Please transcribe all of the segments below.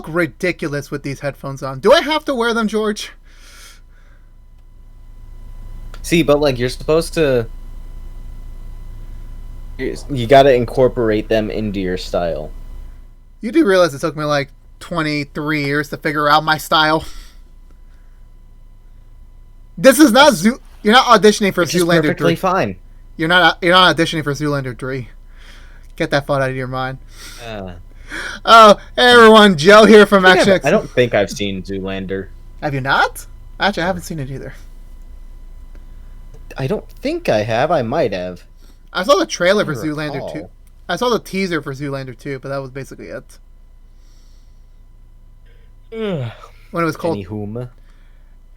look ridiculous with these headphones on. Do I have to wear them, George? See, but like you're supposed to... You gotta incorporate them into your style. You do realize it took me like 23 years to figure out my style? This is not You're not auditioning for Zoolander 3. Perfectly fine. You're not auditioning for Zoolander 3. Get that thought out of your mind. Oh, hey everyone, Joe here from ActionX. I don't think I've seen Zoolander. Have you not? Actually, I haven't seen it either. I don't think I have. I might have. I saw the trailer for Zoolander 2. I saw the teaser for Zoolander 2, but that was basically it. When it was called...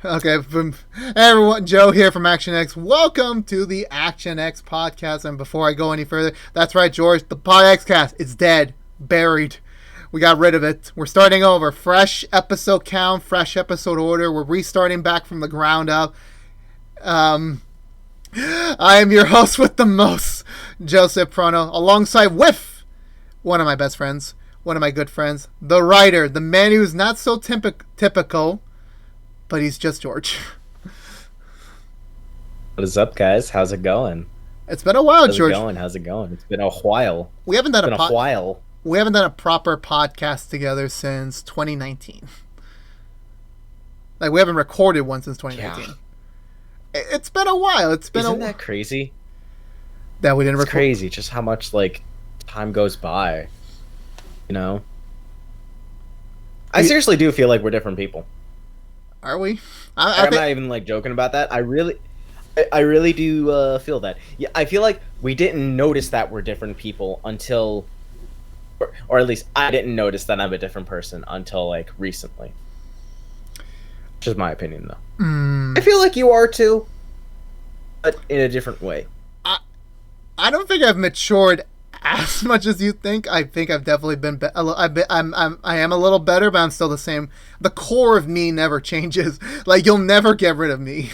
Okay, hey everyone, Joe here from ActionX. Welcome to the ActionX Podcast. And before I go any further, that's right, George, the PodXCast is dead, buried. We got rid of it. We're starting over. Fresh episode count, fresh episode order. We're restarting back from the ground up. I am your host with the most, Joseph Prono, alongside with one of my best friends, one of my good friends, the writer, the man who's not so typical, but he's just George. What is up, guys? How's it going? It's been a while, George. How's it going? It's been a while. We haven't done a while. We haven't done a proper podcast together since 2019. Like, we haven't recorded one since 2019. Yeah. It's been a while. Isn't that crazy? That we didn't record. It's crazy just how much, like, time goes by. You know? I seriously do feel like we're different people. Are we? I'm not even, like, joking about that. I really do feel that. Yeah, I feel like we didn't notice that we're different people until... Or at least I didn't notice that I'm a different person until, like, recently. Which is my opinion, though. I feel like you are, too. But in a different way. I don't think I've matured as much as you think. I think I've definitely been... I am a little better, but I'm still the same. The core of me never changes. Like, you'll never get rid of me.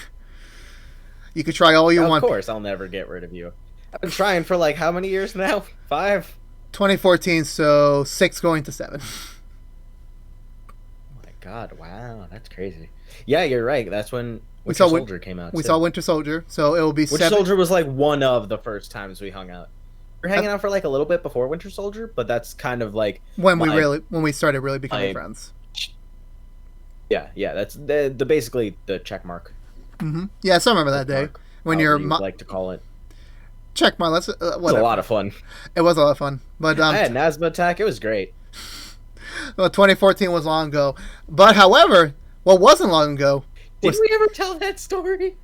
You could try all you want. Of course, I'll never get rid of you. I've been trying for, like, how many years now? 5? 2014, so 6 going to 7. Oh my god, wow, that's crazy. Yeah, you're right. That's when Winter Soldier came out. We saw Winter Soldier, so it will be Winter Soldier was like one of the first times we hung out. We were hanging out for like a little bit before Winter Soldier, but that's kind of like when we started really becoming friends. Yeah, that's the basically the check mark. Mm-hmm. Yeah, I still remember that day when you're like to call it. Check mark. It was a lot of fun. It was a lot of fun, but I had an asthma attack. It was great. Well, 2014 was long ago, but however, what wasn't long ago. Did we ever tell that story?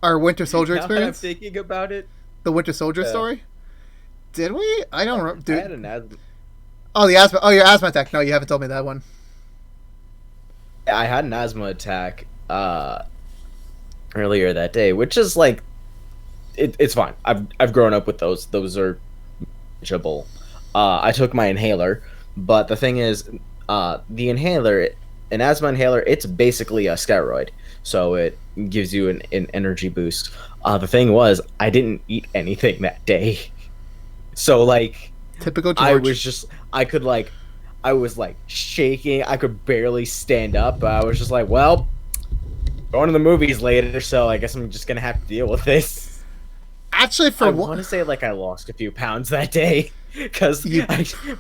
Our Winter Soldier experience? I'm thinking about it. The Winter Soldier story? Did we? I don't remember. Dude. I had an asthma. Oh, the asthma. Oh, your asthma attack. No, you haven't told me that one. I had an asthma attack earlier that day, which is like, it's fine. I've grown up with those. Those are manageable. I took my inhaler, but the thing is, the inhaler. An asthma inhaler, it's basically a steroid, so it gives you an energy boost. The thing was, I didn't eat anything that day, so like, typical George. I was like shaking. I could barely stand up. I was just like, well, going to the movies later, so I guess I'm just gonna have to deal with this. Actually, I want to say like I lost a few pounds that day. Because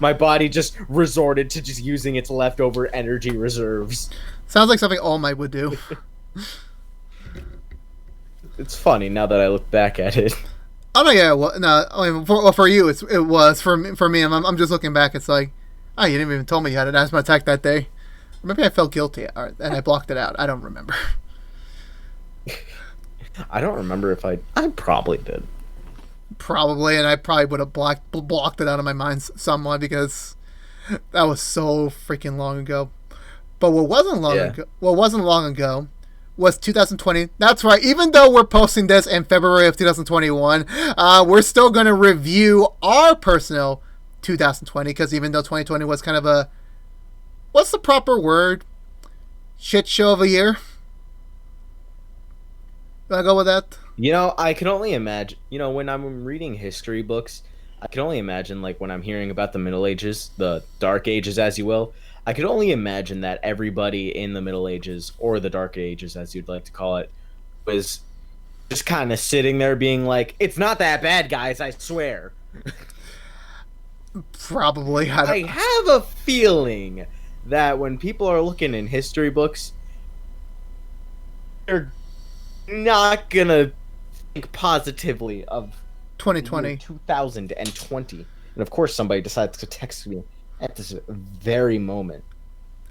my body just resorted to just using its leftover energy reserves. Sounds like something All Might would do. It's funny now that I look back at it. Oh no, yeah, well, no. I mean, for you, it was for me. I'm just looking back. It's like, oh, you didn't even tell me you had an asthma attack that day. Or maybe I felt guilty and I blocked it out. I don't remember. I don't remember if I probably did. Probably, and I probably would have blocked it out of my mind somewhat because that was so freaking long ago. But what wasn't long ago was 2020. That's right. Even though we're posting this in February of 2021, we're still going to review our personal 2020 because even though 2020 was kind of a, what's the proper word? Shit show of a year. Do I go with that? You know, I can only imagine, when I'm reading history books, I can only imagine, like, when I'm hearing about the Middle Ages, the Dark Ages, as you will, I could only imagine that everybody in the Middle Ages, or the Dark Ages, as you'd like to call it, was just kind of sitting there being like, "It's not that bad, guys. I swear." Probably. I have a feeling that when people are looking in history books, they're not gonna think positively of 2020, 2020, and of course, somebody decides to text me at this very moment.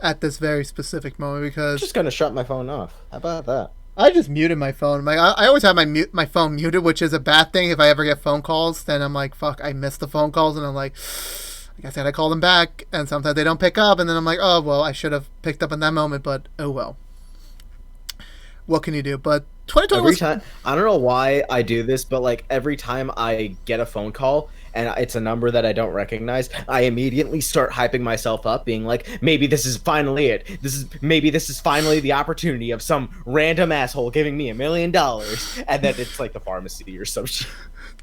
At this very specific moment, because I'm just gonna shut my phone off. How about that? I just muted my phone. I always have my phone muted, which is a bad thing. If I ever get phone calls, then I'm like, fuck, I missed the phone calls, and I'm like, like I said, I call them back, and sometimes they don't pick up, and then I'm like, oh, well, I should have picked up in that moment, but oh well. What can you do? But 2020 every time, I don't know why I do this, but like every time I get a phone call and it's a number that I don't recognize, I immediately start hyping myself up, being like, maybe this is finally it. Maybe this is finally the opportunity of some random asshole giving me $1 million, and then it's like the pharmacy or some shit.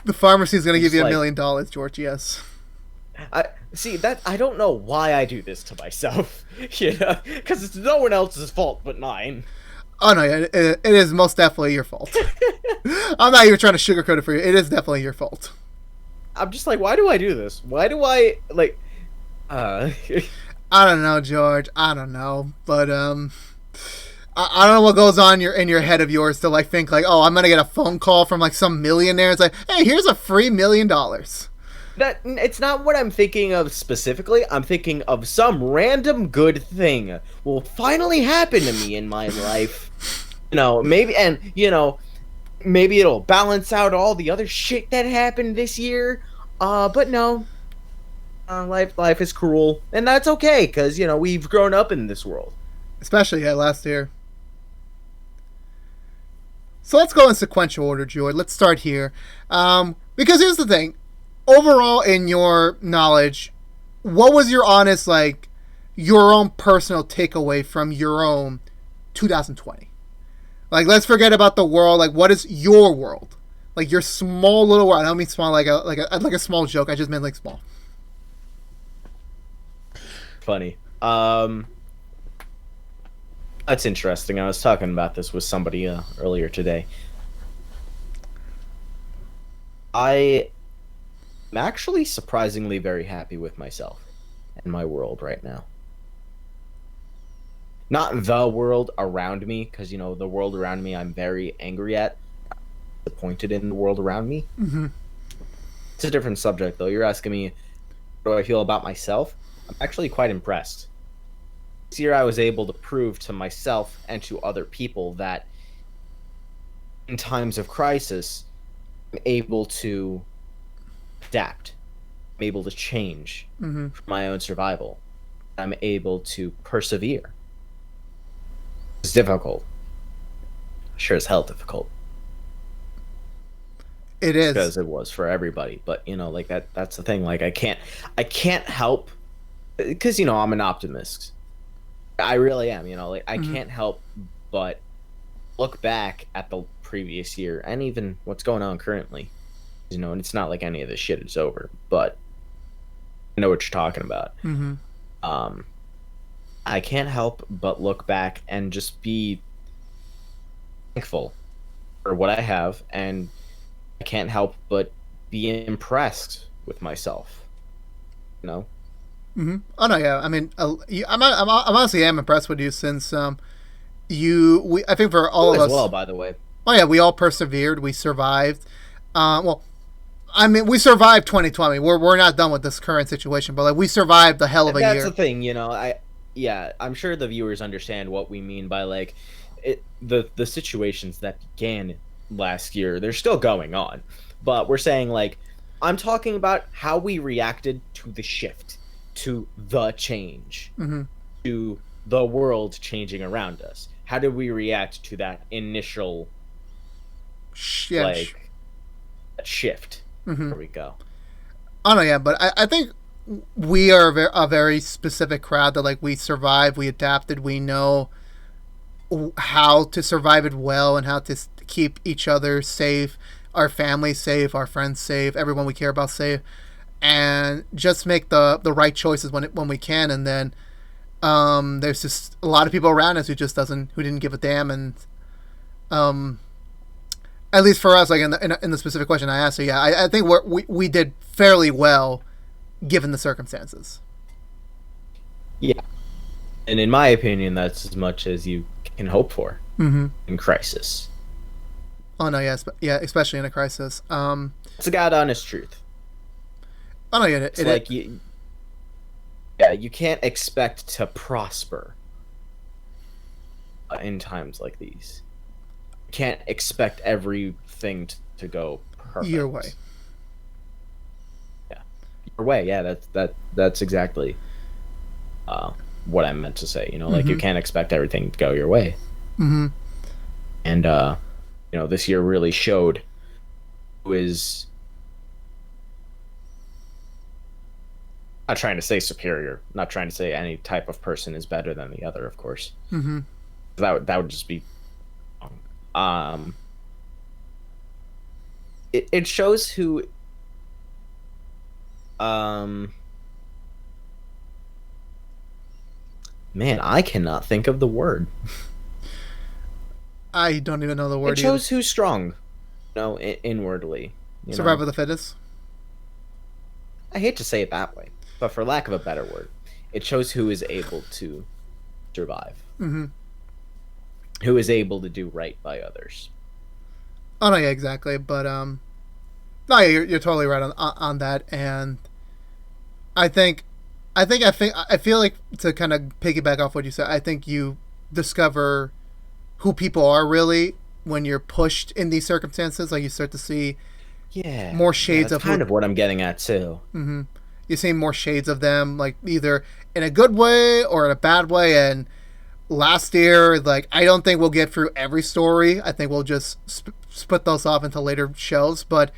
The pharmacy is going to give you $1 million, George. Yes. I see that. I don't know why I do this to myself, because it's no one else's fault but mine. Oh no, it is most definitely your fault. I'm not even trying to sugarcoat it for you. It is definitely your fault. I'm just like, why do I do this? Why do I like? I don't know, George. I don't know, but I don't know what goes on in your head of yours to like think like, oh, I'm gonna get a phone call from like some millionaire. It's like, hey, here's a free $1 million. That it's not what I'm thinking of specifically. I'm thinking of some random good thing will finally happen to me in my life. Maybe, and maybe it'll balance out all the other shit that happened this year. But no, life is cruel, and that's okay because we've grown up in this world. Especially last year. So let's go in sequential order, George. Let's start here, because here's the thing. Overall, in your knowledge, what was your honest, like, your own personal takeaway from your own 2020? Like, let's forget about the world. Like, what is your world? Like, your small little world. I don't mean small like a small joke. I just meant, like, small. Funny. That's interesting. I was talking about this with somebody earlier today. I'm actually surprisingly very happy with myself and my world right now. Not the world around me, because, the world around me I'm very angry at. Disappointed in the world around me. Mm-hmm. It's a different subject, though. You're asking me, what do I feel about myself? I'm actually quite impressed. This year I was able to prove to myself and to other people that in times of crisis, I'm able to adapt. I'm able to change for my own survival. I'm able to persevere. It's difficult. Sure as hell difficult. It is. Because it was for everybody. But, like that's the thing. Like I can't help, because, I'm an optimist. I really am, I can't help but look back at the previous year and even what's going on currently. And it's not like any of this shit is over, but I know what you're talking about. Mm-hmm. I can't help but look back and just be thankful for what I have, and I can't help but be impressed with myself. Mm-hmm. Oh no, yeah. I mean, I'm honestly impressed with you since I think for all of us. Well, by the way. Oh yeah, we all persevered. We survived. We survived 2020. We're not done with this current situation, but like we survived the hell of a year. That's the thing, I'm sure the viewers understand what we mean by like the situations that began last year. They're still going on, but we're saying like I'm talking about how we reacted to the shift, to the change, to the world changing around us. How did we react to that initial shift? There we go. Oh no, yeah, but I think we are a very specific crowd that like we survived, we adapted, we know how to survive it well and how to keep each other safe, our family safe, our friends safe, everyone we care about safe, and just make the right choices when we can, and then There's just a lot of people around us who didn't give a damn, and at least for us, like in the specific question I asked, so yeah, I think we did fairly well given the circumstances. Yeah, and in my opinion, that's as much as you can hope for in crisis. Oh no, yes, yeah, especially in a crisis. It's a God honest truth. Oh no, yeah, it's like you can't expect to prosper in times like these. You can't expect everything to go perfect. Your way. Yeah, your way. Yeah, that's exactly what I meant to say. You know, like you can't expect everything to go your way. And this year really showed who is. Not trying to say superior, not trying to say any type of person is better than the other, of course. That would just be wrong. It shows who man, I cannot think of the word. I don't even know the word. It shows who's strong, inwardly. Survival of the fittest. I hate to say it that way, but for lack of a better word, it shows who is able to survive. Who is able to do right by others. Oh no, yeah, exactly. But no, yeah, you're totally right on that, and I feel like, to kind of piggyback off what you said, I think you discover who people are really when you're pushed in these circumstances. Like you start to see more shades of kind of what I'm getting at too. You see more shades of them, like either in a good way or in a bad way. And last year, like, I don't think we'll get through every story. I think we'll just split those off into later shows. But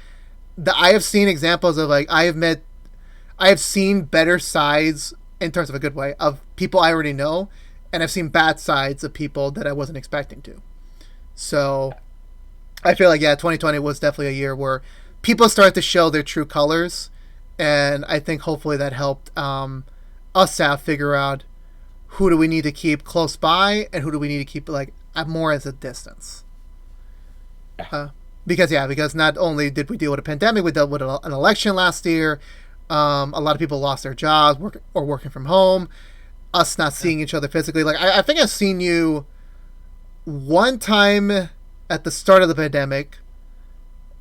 I have seen examples of, like, I have seen better sides, in terms of a good way, of people I already know, and I've seen bad sides of people that I wasn't expecting to. So I feel like, 2020 was definitely a year where people started to show their true colors, and I think hopefully that helped us out figure out who do we need to keep close by and who do we need to keep, like, at more as a distance. Because not only did we deal with a pandemic, we dealt with an election last year. A lot of people lost their jobs working from home. Us not seeing each other physically. Like, I think I've seen you one time at the start of the pandemic,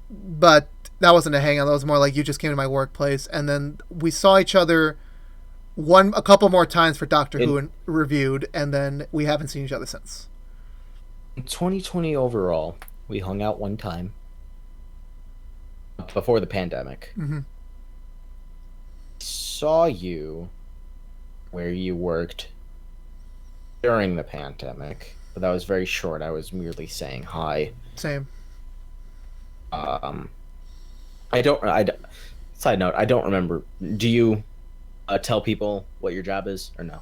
but that wasn't a hangout. That was more like you just came to my workplace, and then we saw each other a couple more times for Doctor Who and reviewed, and then we haven't seen each other since. In 2020 overall, we hung out one time before the pandemic. Saw you where you worked during the pandemic, but that was very short. I was merely saying hi. Same. Side note, I don't remember. Do you tell people what your job is or no?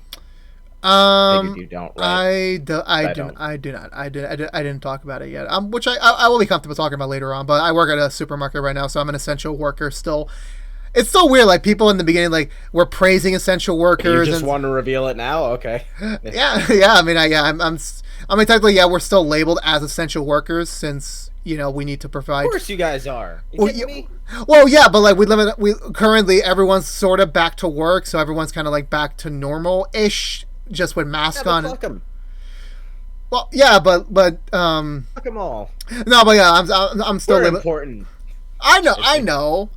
You don't, right? I do not. I didn't talk about it yet. Which I will be comfortable talking about later on. But I work at a supermarket right now, so I'm an essential worker still. It's so weird. Like, people in the beginning, like, were praising essential workers. You just want to reveal it now? Okay. yeah. I mean, technically, we're still labeled as essential workers since, we need to provide. Of course, you guys are. You kidding me? Well, yeah, but, like, we currently everyone's sort of back to work, so everyone's kind of, like, back to normal-ish, just with masks on. Fuck them. Well, yeah, but fuck them all. No, but yeah, I'm still important. I know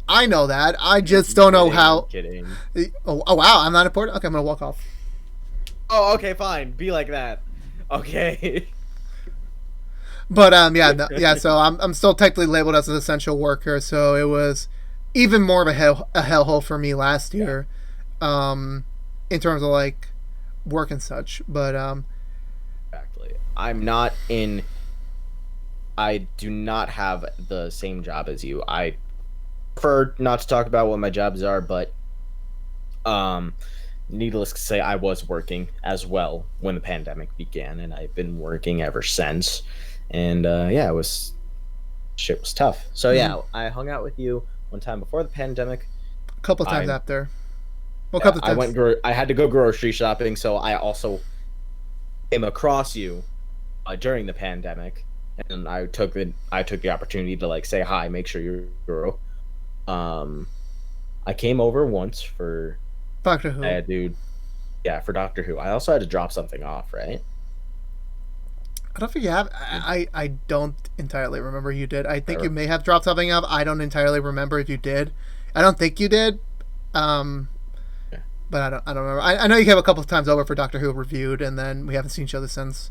that. I just don't know how. Kidding. Oh wow, I'm not important. Okay, I'm gonna walk off. Oh, okay, fine. Be like that. Okay. But So I'm still technically labeled as an essential worker. So it was even more of a hellhole for me last year, in terms of, like, work and such. But exactly. I do not have the same job as you. I prefer not to talk about what my jobs are, but needless to say, I was working as well when the pandemic began, and I've been working ever since. And shit was tough. So I hung out with you one time before the pandemic. A couple times after. Well, a Yeah, couple of times. I had to go grocery shopping, so I also came across you during the pandemic, and I took the opportunity to like say hi, make sure you're a girl. Um, I came over once for Doctor Who. dude, yeah, for Doctor Who. I also had to drop something off, right? I don't think you have. I don't entirely remember you did. I think you Or- may have dropped something off. I don't entirely remember if you did. I don't think you did. Um, yeah. but I don't remember. I know you came a couple of times over for Doctor Who reviewed, and then we haven't seen each other since.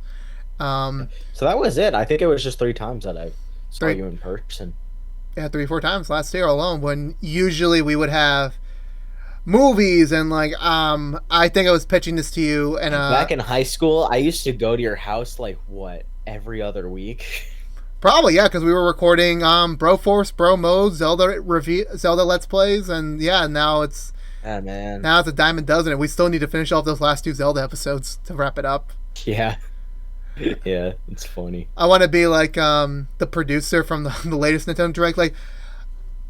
So that was it. I think it was just 3 times that I saw Three, you in person. yeah, 3 4 times last year alone. When usually we would have movies and like I think I was pitching this to you and Back in high school, I used to go to your house like what, every other week. probably yeah, because we were recording Broforce, Bro Mode, Zelda review, Zelda Let's Plays, and yeah, now it's Man. now it's a dime a dozen, and we still need to finish off those last 2 Zelda episodes to wrap it up. Yeah. Yeah, it's funny. I want to be like the producer from the latest Nintendo Direct. Like,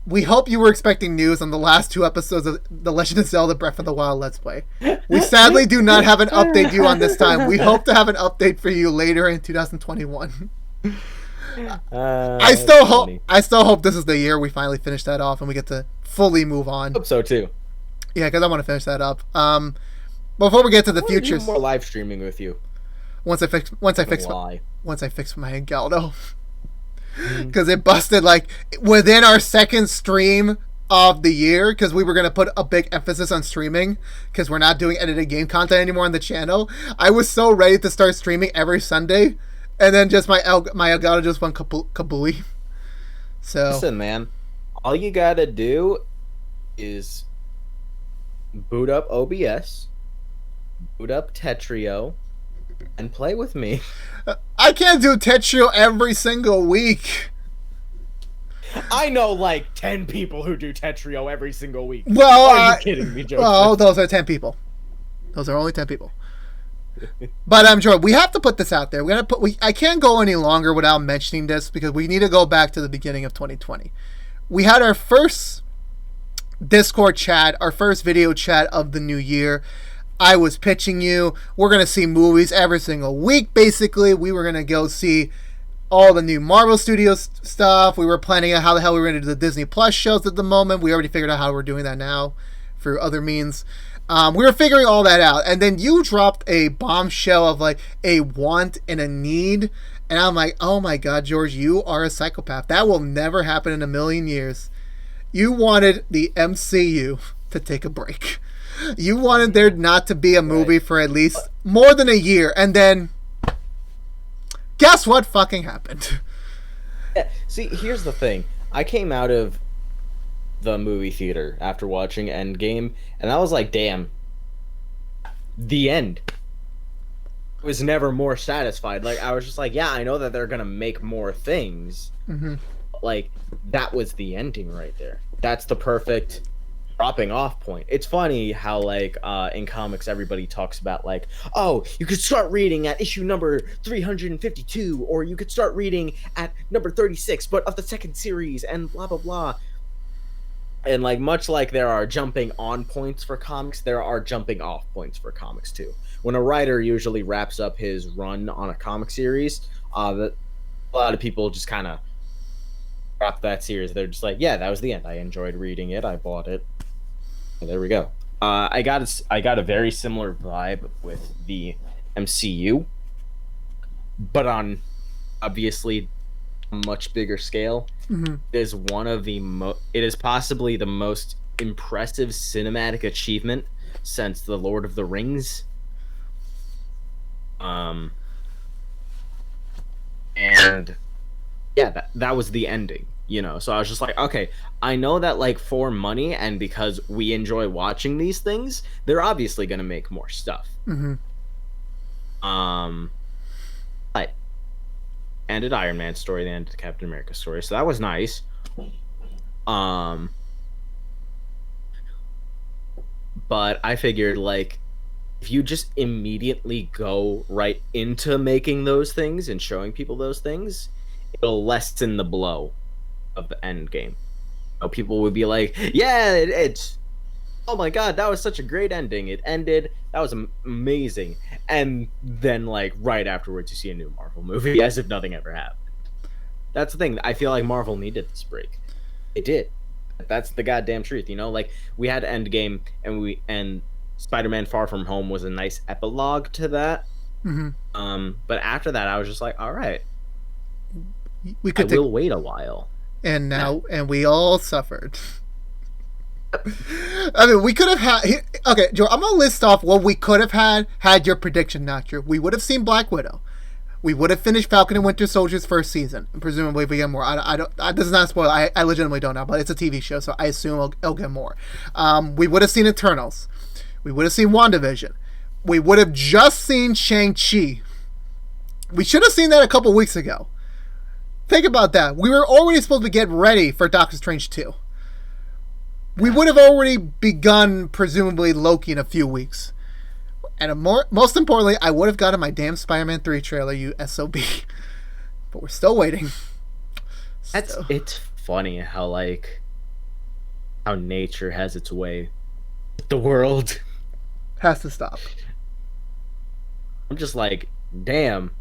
we hope you were expecting news on the last 2 episodes of The Legend of Zelda Breath of the Wild Let's Play. We sadly do not have an update due on this time. We hope to have an update for you later in 2021. I still hope this is the year we finally finish that off and we get to fully move on. I hope so too. Yeah, because I want to finish that up. Before we get to the future, more live streaming with you. once I fix my Galdo, because it busted like within our second stream of the year, because we were going to put a big emphasis on streaming because we're not doing edited game content anymore on the channel. I was so ready to start streaming every Sunday, and then just my Elgato just went kabooey. So listen, man, all you gotta do is boot up OBS, boot up Tetrio, and play with me. I can't do Tetrio every single week. I know like 10 people who do Tetrio every single week. Well, are you kidding me, Joseph? Well, those are 10 people. Those are only 10 people. But I'm sure we have to put this out there. I can't go any longer without mentioning this because we need to go back to the beginning of 2020. We had our first Discord chat, our first video chat of the new year. I was pitching you. We're going to see movies every single week, basically. We were going to go see all the new Marvel Studios stuff. We were planning out how the hell we were going to do the Disney Plus shows at the moment. We already figured out how we're doing that now for other means. We were figuring all that out. And then you dropped a bombshell of like a want and a need. And I'm like, oh my God, George, you are a psychopath. That will never happen in a million years. You wanted the MCU to take a break. You wanted there not to be a movie for at least more than a year. And then, guess what fucking happened? Yeah, see, here's the thing. I came out of the movie theater after watching Endgame, and I was like, damn, the end. I was never more satisfied. Like, I was just like, yeah, I know that they're gonna make more things. Mm-hmm. Like, that was the ending right there. That's the perfect dropping off point. It's funny how like in comics everybody talks about like, oh, you could start reading at issue number 352 or you could start reading at number 36 but of the second series and blah blah blah. And like much like there are jumping on points for comics, there are jumping off points for comics too. When a writer usually wraps up his run on a comic series, that a lot of people just kind of drop that series. They're just like, yeah, that was the end. I enjoyed reading it. I bought it. There we go. I got a very similar vibe with the MCU, but on obviously a much bigger scale. Mm-hmm. It is possibly the most impressive cinematic achievement since The Lord of the Rings. And yeah, that was the ending. You know, so I was just like, okay, I know that like for money and because we enjoy watching these things, they're obviously gonna make more stuff. Mm-hmm. But ended Iron Man story, they ended Captain America story, so that was nice. But I figured like if you just immediately go right into making those things and showing people those things, it'll lessen the blow of the end game. People would be like, yeah, it's oh my god, that was such a great ending. It ended. That was amazing. And then, like, right afterwards, you see a new Marvel movie as if nothing ever happened. That's the thing. I feel like Marvel needed this break. It did. That's the goddamn truth, you know? Like, we had Endgame, and Spider-Man Far From Home was a nice epilogue to that. But after that, I was just like, all right, will wait a while. And now, and we all suffered. I mean, we could have had... Okay, Joe, I'm going to list off what we could have had your prediction not true. We would have seen Black Widow. We would have finished Falcon and Winter Soldier's first season. And presumably, we get more. I don't. This is not a spoiler. I legitimately don't know, but it's a TV show, so I assume it'll get more. We would have seen Eternals. We would have seen WandaVision. We would have just seen Shang-Chi. We should have seen that a couple weeks ago. Think about that. We were already supposed to get ready for Doctor Strange 2. We would have already begun, presumably, Loki in a few weeks. And most importantly, I would have gotten my damn Spider-Man 3 trailer, you SOB. But we're still waiting. It's funny how nature has its way with the world. Has to stop. I'm just like, damn.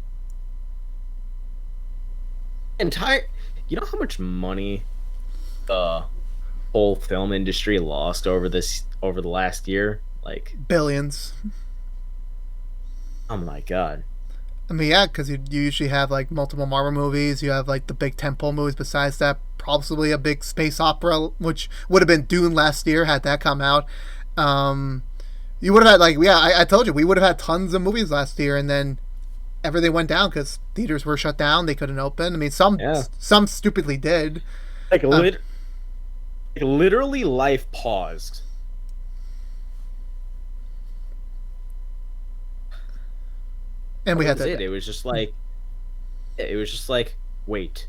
You know how much money the whole film industry lost over the last year? Like, billions. Oh my god. I mean, yeah, because you usually have like multiple Marvel movies. You have like the big tentpole movies. Besides that, probably a big space opera, which would have been Dune last year had that come out. You would have had I told you we would have had tons of movies last year, and then everything went down because theaters were shut down. They couldn't open. I mean, some stupidly did. Literally, life paused. And we had that. It was just like, wait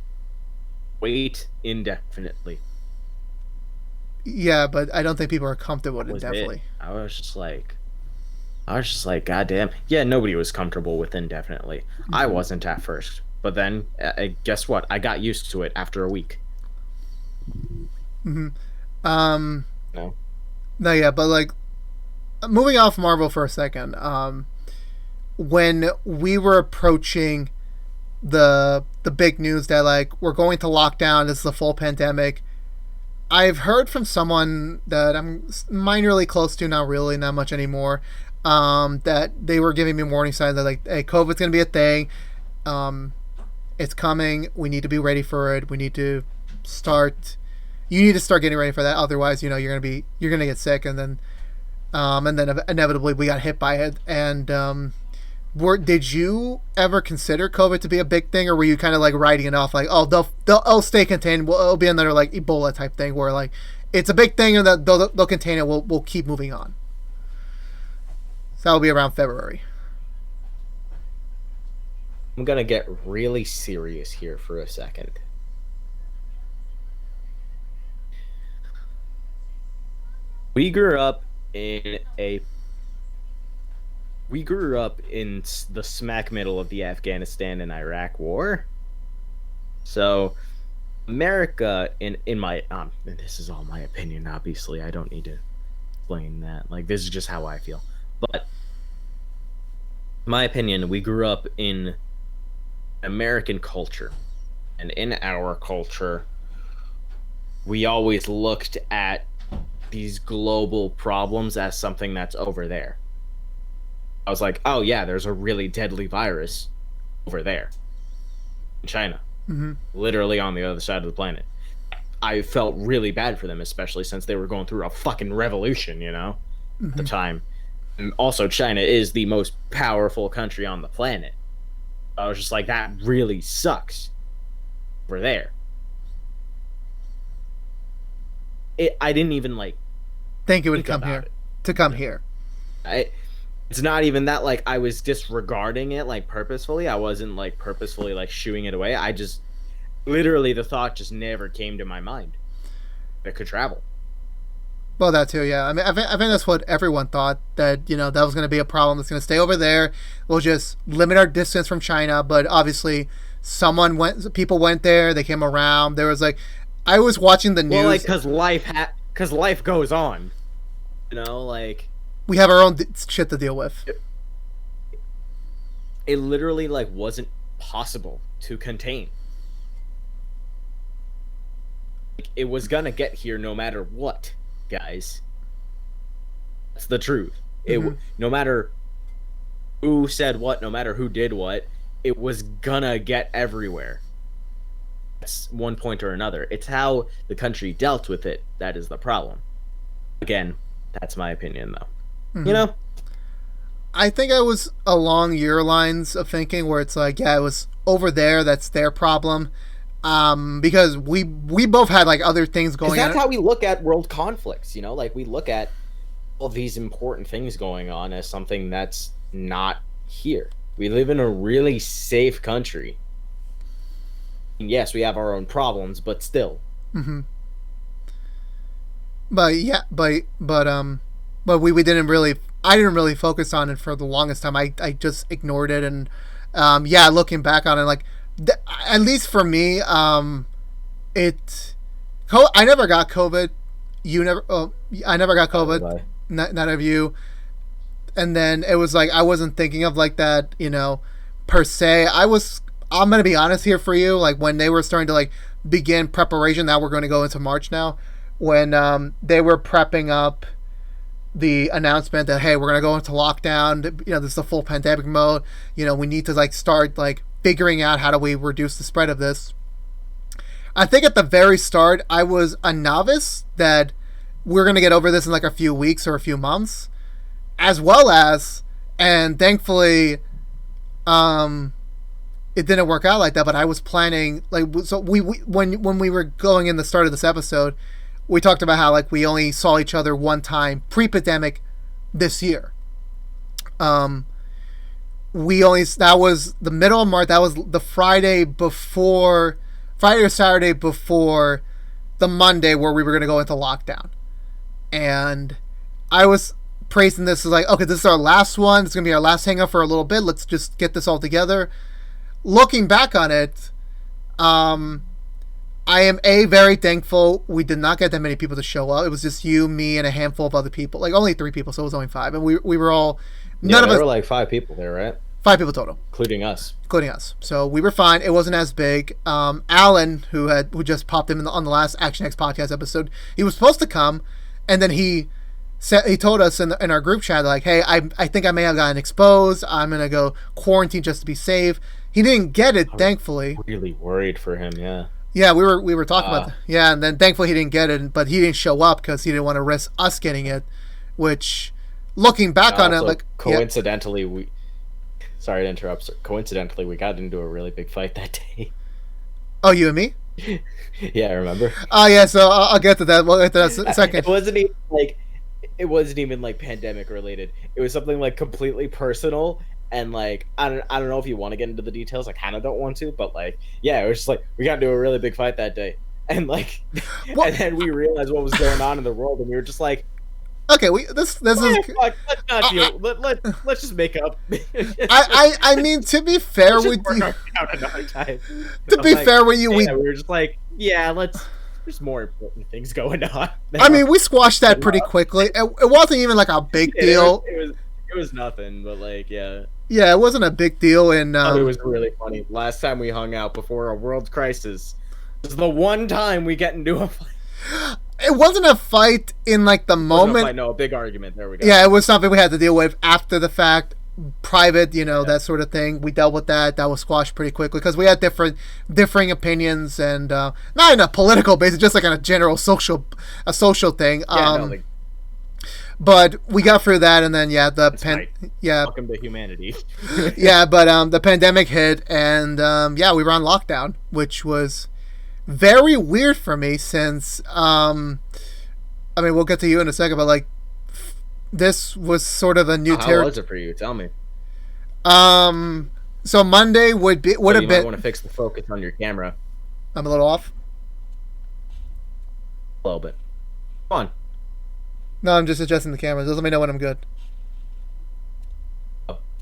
indefinitely. Yeah, but I don't think people are comfortable with indefinitely. I was just like, goddamn. Yeah, nobody was comfortable with indefinitely. Mm-hmm. I wasn't at first, but then guess what? I got used to it after a week. Mm-hmm. No, yeah, but like, moving off Marvel for a second. When we were approaching the big news that like we're going to lockdown, this is a full pandemic, I've heard from someone that I'm minorly close to, not much anymore, that they were giving me warning signs that like, hey, COVID's gonna be a thing, it's coming, we need to be ready for it, you need to start getting ready for that, otherwise, you're gonna get sick, and then inevitably we got hit by it. And did you ever consider COVID to be a big thing, or were you kind of like writing it off, like, oh, they'll stay contained, it'll be another like Ebola type thing where like it's a big thing and that they'll contain it, we'll keep moving on? So that'll be around February. I'm gonna get really serious here for a second. We grew up in the smack middle of the Afghanistan and Iraq war. So America, in my this is all my opinion, obviously, I don't need to explain that, like, this is just how I feel, but my opinion, we grew up in American culture, and in our culture we always looked at these global problems as something that's over there. I was like, oh yeah, there's a really deadly virus over there in China. Mm-hmm. Literally on the other side of the planet. I felt really bad for them, especially since they were going through a fucking revolution, at the time. And also, China is the most powerful country on the planet. I was just like, that really sucks over there. I didn't even think it would come here to come here. It's not even that I was disregarding it purposefully. I wasn't purposefully shooing it away. I just literally, the thought just never came to my mind that it could travel. Well, that too, yeah. I mean, I think that's what everyone thought, that that was going to be a problem that's going to stay over there. We'll just limit our distance from China. But obviously, people went there. They came around. There was I was watching the news. Well, because life goes on. Like we have our own shit to deal with. It literally like wasn't possible to contain. Like, it was gonna get here no matter what, guys. That's the truth. No matter who said what, no matter who did what, it was gonna get everywhere. That's one point or another. It's how the country dealt with it that is the problem. Again, that's my opinion, though. I think I was along your lines of thinking where it's like, yeah, it was over there. That's their problem. Because we both had like other things going on. That's how we look at world conflicts, like we look at all these important things going on as something that's not here. We live in a really safe country. And yes, we have our own problems, but still. Mm-hmm. But yeah, but we didn't really. I didn't really focus on it for the longest time. I just ignored it, and looking back on it, like at least for me, I never got COVID. You never. I never got COVID. None of you. And then it was like I wasn't thinking of like that, per se. I'm gonna be honest here for you. Like when they were starting to like begin preparation. Now we're going to go into March now. When they were prepping up the announcement that, hey, we're going to go into lockdown, this is the full pandemic mode, we need to like start like figuring out how do we reduce the spread of this. I think at the very start I was a novice that we're going to get over this in like a few weeks or a few months, as well as, and thankfully it didn't work out like that, but I was planning like, so when we were going in the start of this episode, we talked about how like we only saw each other one time pre-pandemic this year. That was the middle of March. That was the Friday or Saturday before the Monday where we were going to go into lockdown. And I was praising this as like, okay, this is our last one. It's going to be our last hang up for a little bit. Let's just get this all together. Looking back on it, I am very thankful we did not get that many people to show up. It was just you, me, and a handful of other people. Like only 3 people, so it was only 5. And we were all none of us. There were like 5 people there, right? 5 people total, including us. So we were fine. It wasn't as big. Alan, who just popped in on the last ActionX Podcast episode, he was supposed to come, and then he told us in our group chat like, hey, I think I may have gotten exposed. I'm gonna go quarantine just to be safe. He didn't get it, thankfully. Really worried for him, yeah. Yeah, we were talking about that. Yeah, and then thankfully he didn't get it, but he didn't show up because he didn't want to risk us getting it, which, looking back on it, like... Coincidentally, sorry to interrupt. Coincidentally, we got into a really big fight that day. Oh, you and me? Yeah, I remember. Oh, yeah, so I'll get to that. We'll get to that in a second. It wasn't even like pandemic related. It was something like completely personal. And like I don't know if you want to get into the details. I kind of don't want to, but like it was just like we got into a really big fight that day, and like and then we realized what was going on in the world, and we were just like, okay, this is fuck, let's not deal. Let's just make up. I mean, to be fair with you, to be fair with you, we were just like, there's more important things going on. I mean, we squashed that pretty quickly. It wasn't even like a big deal. It was nothing, but like, yeah. Yeah, it wasn't a big deal, and it was really funny. Last time we hung out before a world crisis, it was the one time we get into a fight. It wasn't a fight in like the moment. A big argument. There we go. Yeah, it was something we had to deal with after the fact, private, that sort of thing. We dealt with that. That was squashed pretty quickly because we had differing opinions, and not in a political basis, just like on a general social thing. But we got through that, and then welcome to humanity. Yeah, but the pandemic hit, and we were on lockdown, which was very weird for me since we'll get to you in a second, but like this was sort of a new territory. How was it for you? Tell me. So Monday would have been. You might want to fix the focus on your camera. I'm a little off. A little bit. Come on. No, I'm just adjusting the camera. Just let me know when I'm good.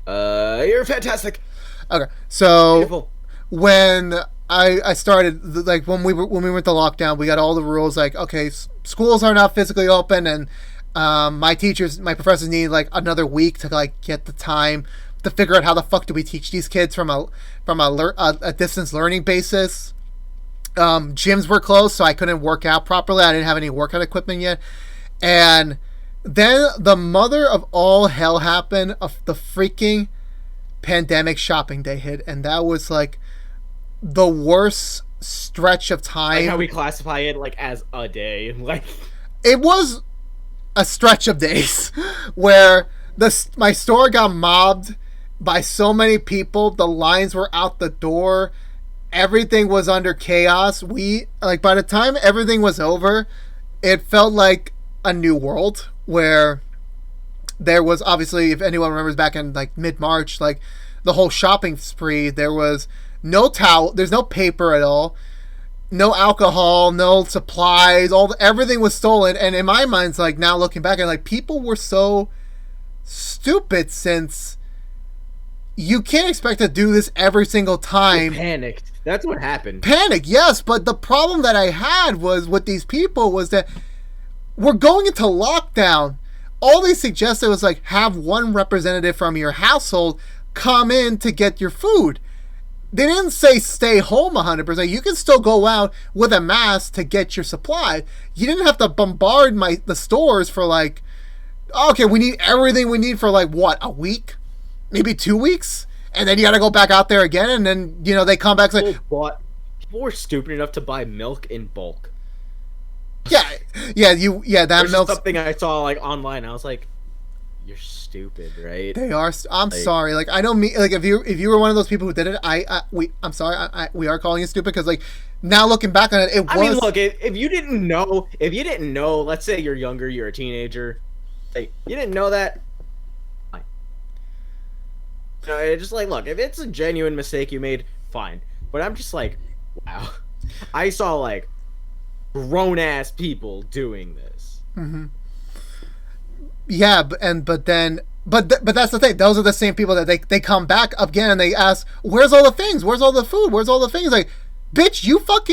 You're fantastic. Okay, so beautiful. When I started, like when we went to lockdown, we got all the rules like, okay, schools are not physically open, and My professors needed like another week to like get the time to figure out how the fuck do we teach these kids from a distance learning basis. Gyms were closed, so I couldn't work out properly. I didn't have any workout equipment yet. And then the mother of all hell happened. Of the freaking pandemic shopping day hit, and that was like the worst stretch of time. Like how we classify it like as a day. Like it was a stretch of days where my store got mobbed by so many people. The lines were out the door. Everything was under chaos. By the time everything was over, it felt like a new world where there was obviously, if anyone remembers back in like mid-March, like the whole shopping spree, there was no towel, there's no paper at all, no alcohol, no supplies, everything was stolen. And in my mind, it's like now looking back, and like people were so stupid, since you can't expect to do this every single time. They panicked. That's what happened. Panic, yes, but the problem that I had was with these people was that we're going into lockdown. All they suggested was like have one representative from your household come in to get your food. They didn't say stay home 100%. You can still go out with a mask to get your supply. You didn't have to bombard the stores for like, okay, we need everything we need for like what, a week? Maybe 2 weeks? And then you got to go back out there again, and then, they come back and say... People were stupid enough to buy milk in bulk. That milk. Something I saw like online. I was like, "You're stupid, right?" They are. I'm sorry. Like I don't mean like if you were one of those people who did it, I'm sorry. We are calling you stupid because like now looking back on it, I mean, look, if you didn't know, let's say you're younger, you're a teenager, like you didn't know that. Just like look, if it's a genuine mistake you made, fine. But I'm just like, wow, I saw like grown-ass people doing this. Mm-hmm. Yeah, but that's the thing. Those are the same people that they come back again and they ask, "Where's all the things? Where's all the food? Where's all the things?" Like, bitch, you bought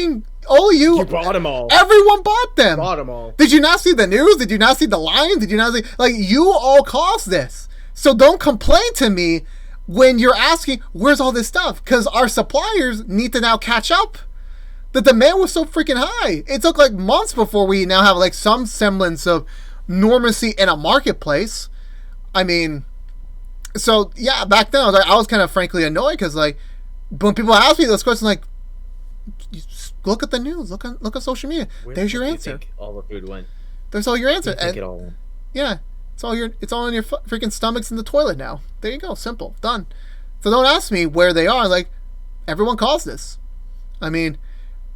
them all. Everyone bought them. Bought them all. Did you not see the news? Did you not see the line? Did you not see like you all caused this? So don't complain to me when you're asking, "Where's all this stuff?" Because our suppliers need to now catch up. The demand was so freaking high. It took like months before we now have like some semblance of normalcy in a marketplace. I mean, so yeah, back then I was kind of frankly annoyed because like when people ask me those questions, like, look at the news, look at social media. There's your answer. You think all the food went? There's all your answer. It all went. Yeah, it's all in your freaking stomachs in the toilet now. There you go, simple, done. So don't ask me where they are. Like, everyone calls this. I mean,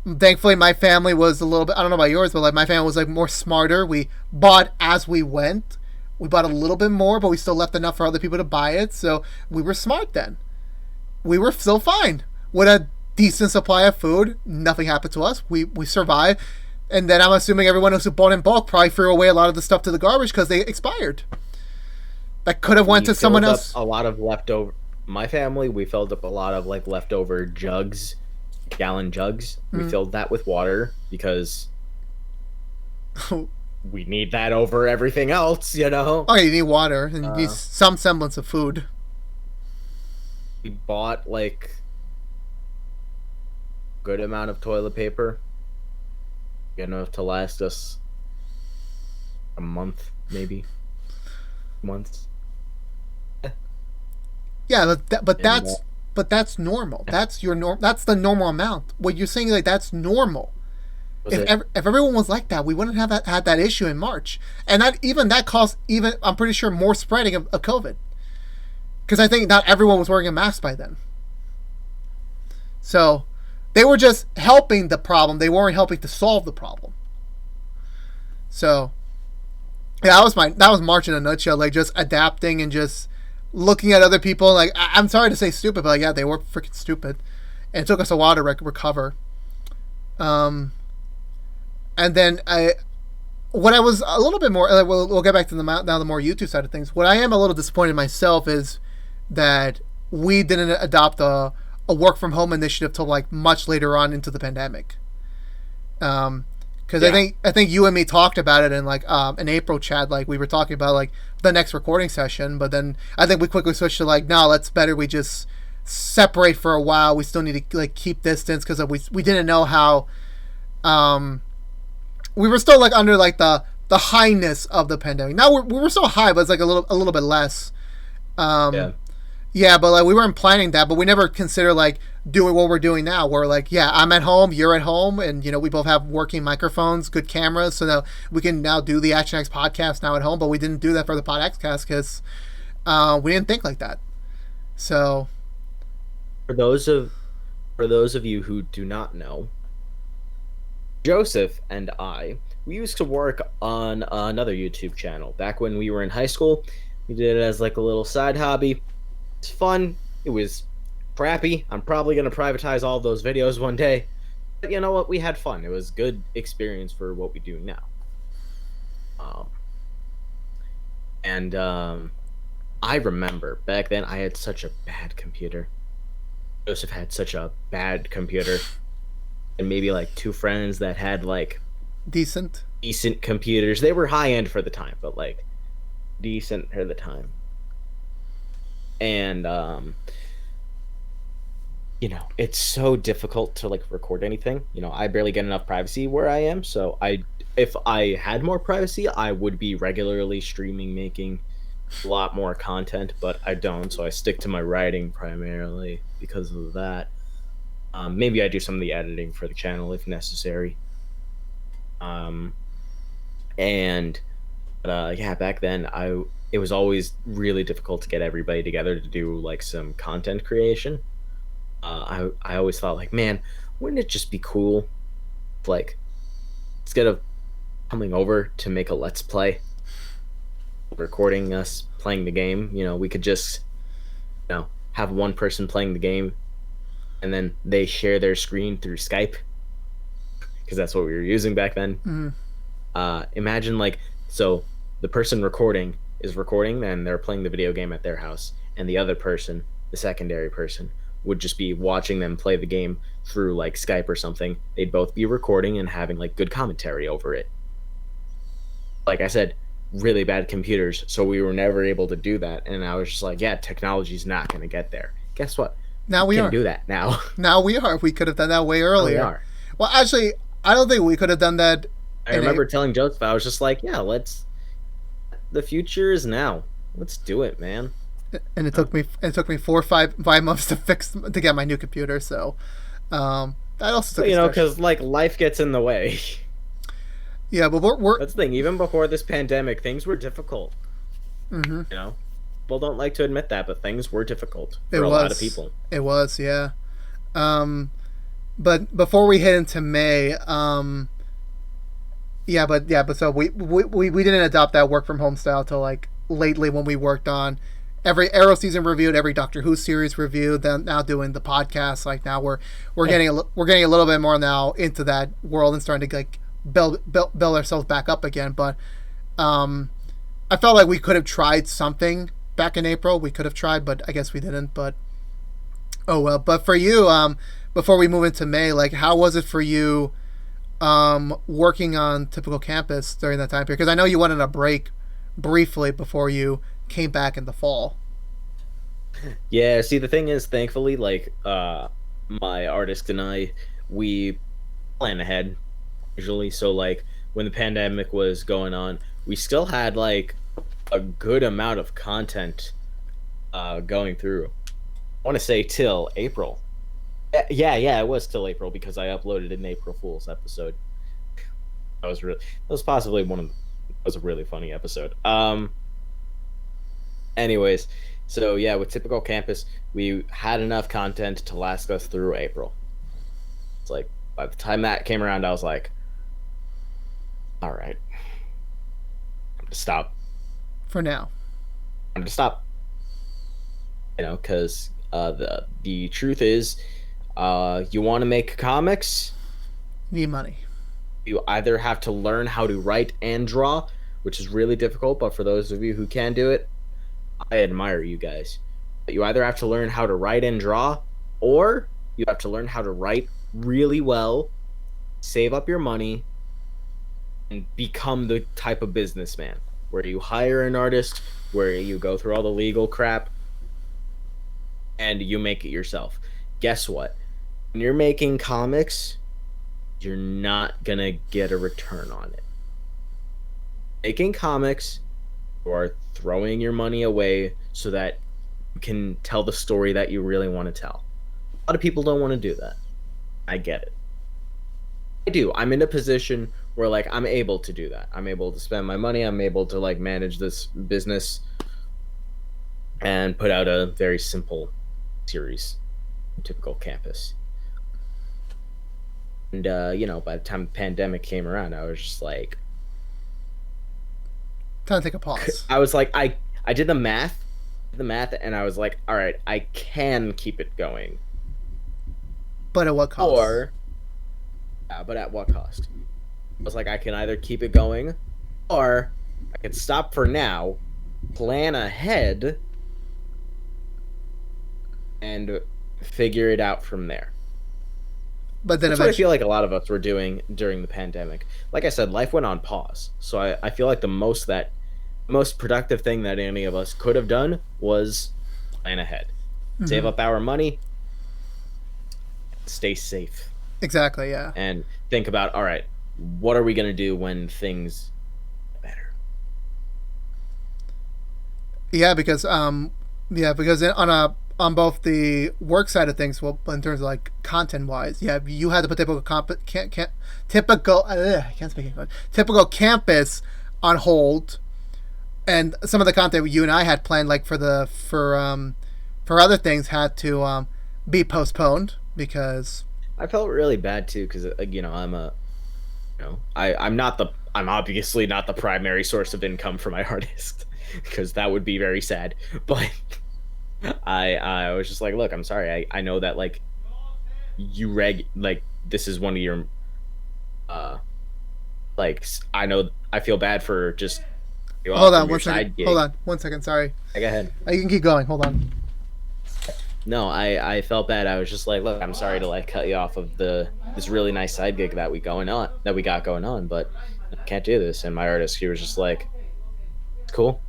thankfully my family was a little bit, I don't know about yours, but like my family was like more smarter. We bought as we went. We bought a little bit more, but we still left enough for other people to buy it. So we were smart then. We were still fine with a decent supply of food. Nothing happened to us. We survived. And then I'm assuming everyone else who bought in bulk probably threw away a lot of the stuff to the garbage because they expired. That could have went to someone else. A lot of leftover. My family, we filled up a lot of like leftover jugs, gallon jugs. We filled that with water because we need that over everything else, Oh, you need water and you need some semblance of food. We bought like a good amount of toilet paper. Good enough to last us a month, maybe. Months. Yeah, but that's normal. That's your that's the normal amount. What you're saying, like, that's normal. If everyone was like that, we wouldn't have had that issue in March, and that caused I'm pretty sure more spreading of COVID, because I think not everyone was wearing a mask by then. So they were just helping the problem; they weren't helping to solve the problem. So yeah, that was March in a nutshell. Like, just adapting and just looking at other people. Like, I'm sorry to say stupid, but like, yeah, they were freaking stupid, and it took us a while to recover. And then what I was a little bit more, we'll get back to the more YouTube side of things. What I am a little disappointed myself is that we didn't adopt a work from home initiative till like much later on into the pandemic. Because Because Yeah. I think you and me talked about it in like an April chat. Like we were talking about like the next recording session, but then I think we quickly switched to like, no, let's better we just separate for a while. We still need to like keep distance because we didn't know how we were still like under like the highness of the pandemic. Now we were still high, but it's like a little bit less. Yeah. Yeah, but like we weren't planning that, but we never consider like doing what we're doing now. We're like, yeah, I'm at home, you're at home, and we both have working microphones, good cameras, so now we can now do the ActionX podcast now at home. But we didn't do that for the PodXCast because we didn't think like that. So For those of you who do not know, Joseph and I, we used to work on another YouTube channel back when we were in high school. We did it as like a little side hobby. It's fun. It was crappy. I'm probably going to privatize all of those videos one day. But you know what? We had fun. It was good experience for what we do now. I remember back then I had such a bad computer. Joseph had such a bad computer. And maybe like two friends that had like decent computers. They were high end for the time, but like decent for the time. And it's so difficult to like record anything. I barely get enough privacy where I am, so if I had more privacy, I would be regularly streaming, making a lot more content, but I don't, so I stick to my writing primarily because of that. Maybe I do some of the editing for the channel if necessary. Back then it was always really difficult to get everybody together to do like some content creation. I always thought like, man, wouldn't it just be cool if, like, instead of coming over to make a let's play, recording us playing the game, we could just have one person playing the game and then they share their screen through Skype, because that's what we were using back then. Mm-hmm. Imagine like, so the person recording is recording and they're playing the video game at their house, and the other person, the secondary person, would just be watching them play the game through like Skype or something. They'd both be recording and having like good commentary over it. Like I said, really bad computers, so we were never able to do that. And I was just like, yeah, technology's not going to get there. Guess what? Now we can are. do that now. Now we are. We could have done that way earlier. Now we are. Well, actually, I don't think we could have done that. I remember telling Joseph, I was just like, yeah, the future is now. Let's do it, man. And it took me 4 or 5 months to get my new computer. So that also took because like life gets in the way. Yeah, but we're that's the thing. Even before this pandemic, things were difficult. Mm-hmm. People don't like to admit that, but things were difficult for a lot of people. It was, yeah. But before we head into May, but so we didn't adopt that work from home style till like lately when we worked on every Arrow season reviewed, every Doctor Who series reviewed. Then now doing the podcast. Like now we're getting a little bit more now into that world and starting to like build ourselves back up again. But I felt like we could have tried something back in April. We could have tried, but I guess we didn't. But oh well. But for you, before we move into May, like how was it for you working on Typical Campus during that time period? Because I know you went on a break briefly before you came back in the fall. Yeah, see, the thing is, thankfully, like my artist and I, we plan ahead usually. So like when the pandemic was going on, we still had like a good amount of content going through. I want to say till April. Yeah, it was till April because I uploaded an April Fool's episode. That was possibly it was a really funny episode. Anyways, so yeah, with Typical Campus, we had enough content to last us through April. It's like by the time that came around, I was like, all right, I'm to stop for now. I'm to stop. Because the truth is, you want to make comics, you need money. You either have to learn how to write and draw, which is really difficult, but for those of you who can do it, I admire you guys. But you either have to learn how to write and draw, or you have to learn how to write really well, save up your money, and become the type of businessman where you hire an artist, where you go through all the legal crap, and you make it yourself. Guess what? When you're making comics, you're not gonna get a return on it. Making comics, you are throwing your money away so that you can tell the story that you really want to tell. A lot of people don't want to do that. I get it. I do. I'm in a position where like I'm able to do that. I'm able to spend my money. I'm able to like manage this business and put out a very simple series, typical campus. And by the time the pandemic came around, I was just like, time to take a pause. I was like, I did the math, and I was like, all right, I can keep it going, but at what cost? But at what cost? I was like, I can either keep it going, or I can stop for now, plan ahead, and figure it out from there. But then that's what I feel like a lot of us were doing during the pandemic. Like I said, life went on pause. So I feel like the most productive thing that any of us could have done was plan ahead. Mm-hmm. Save up our money, stay safe. Exactly, yeah. And think about, all right, what are we going to do when things get better? Yeah, because on both the work side of things, well, in terms of like content wise, yeah, you had to put typical campus on hold, and some of the content you and I had planned, like for other things, had to be postponed because I felt really bad too because I'm obviously not the primary source of income for my artist because that would be very sad, but I was just like, look, I'm sorry. I know that like this is one of your I feel bad for just hold on 1 second. Hold on 1 second. Sorry. Go ahead. You can keep going. Hold on. No, I felt bad. I was just like, look, I'm sorry to like cut you off of this really nice side gig that we got going on, but I can't do this. And my artist, he was just like, cool.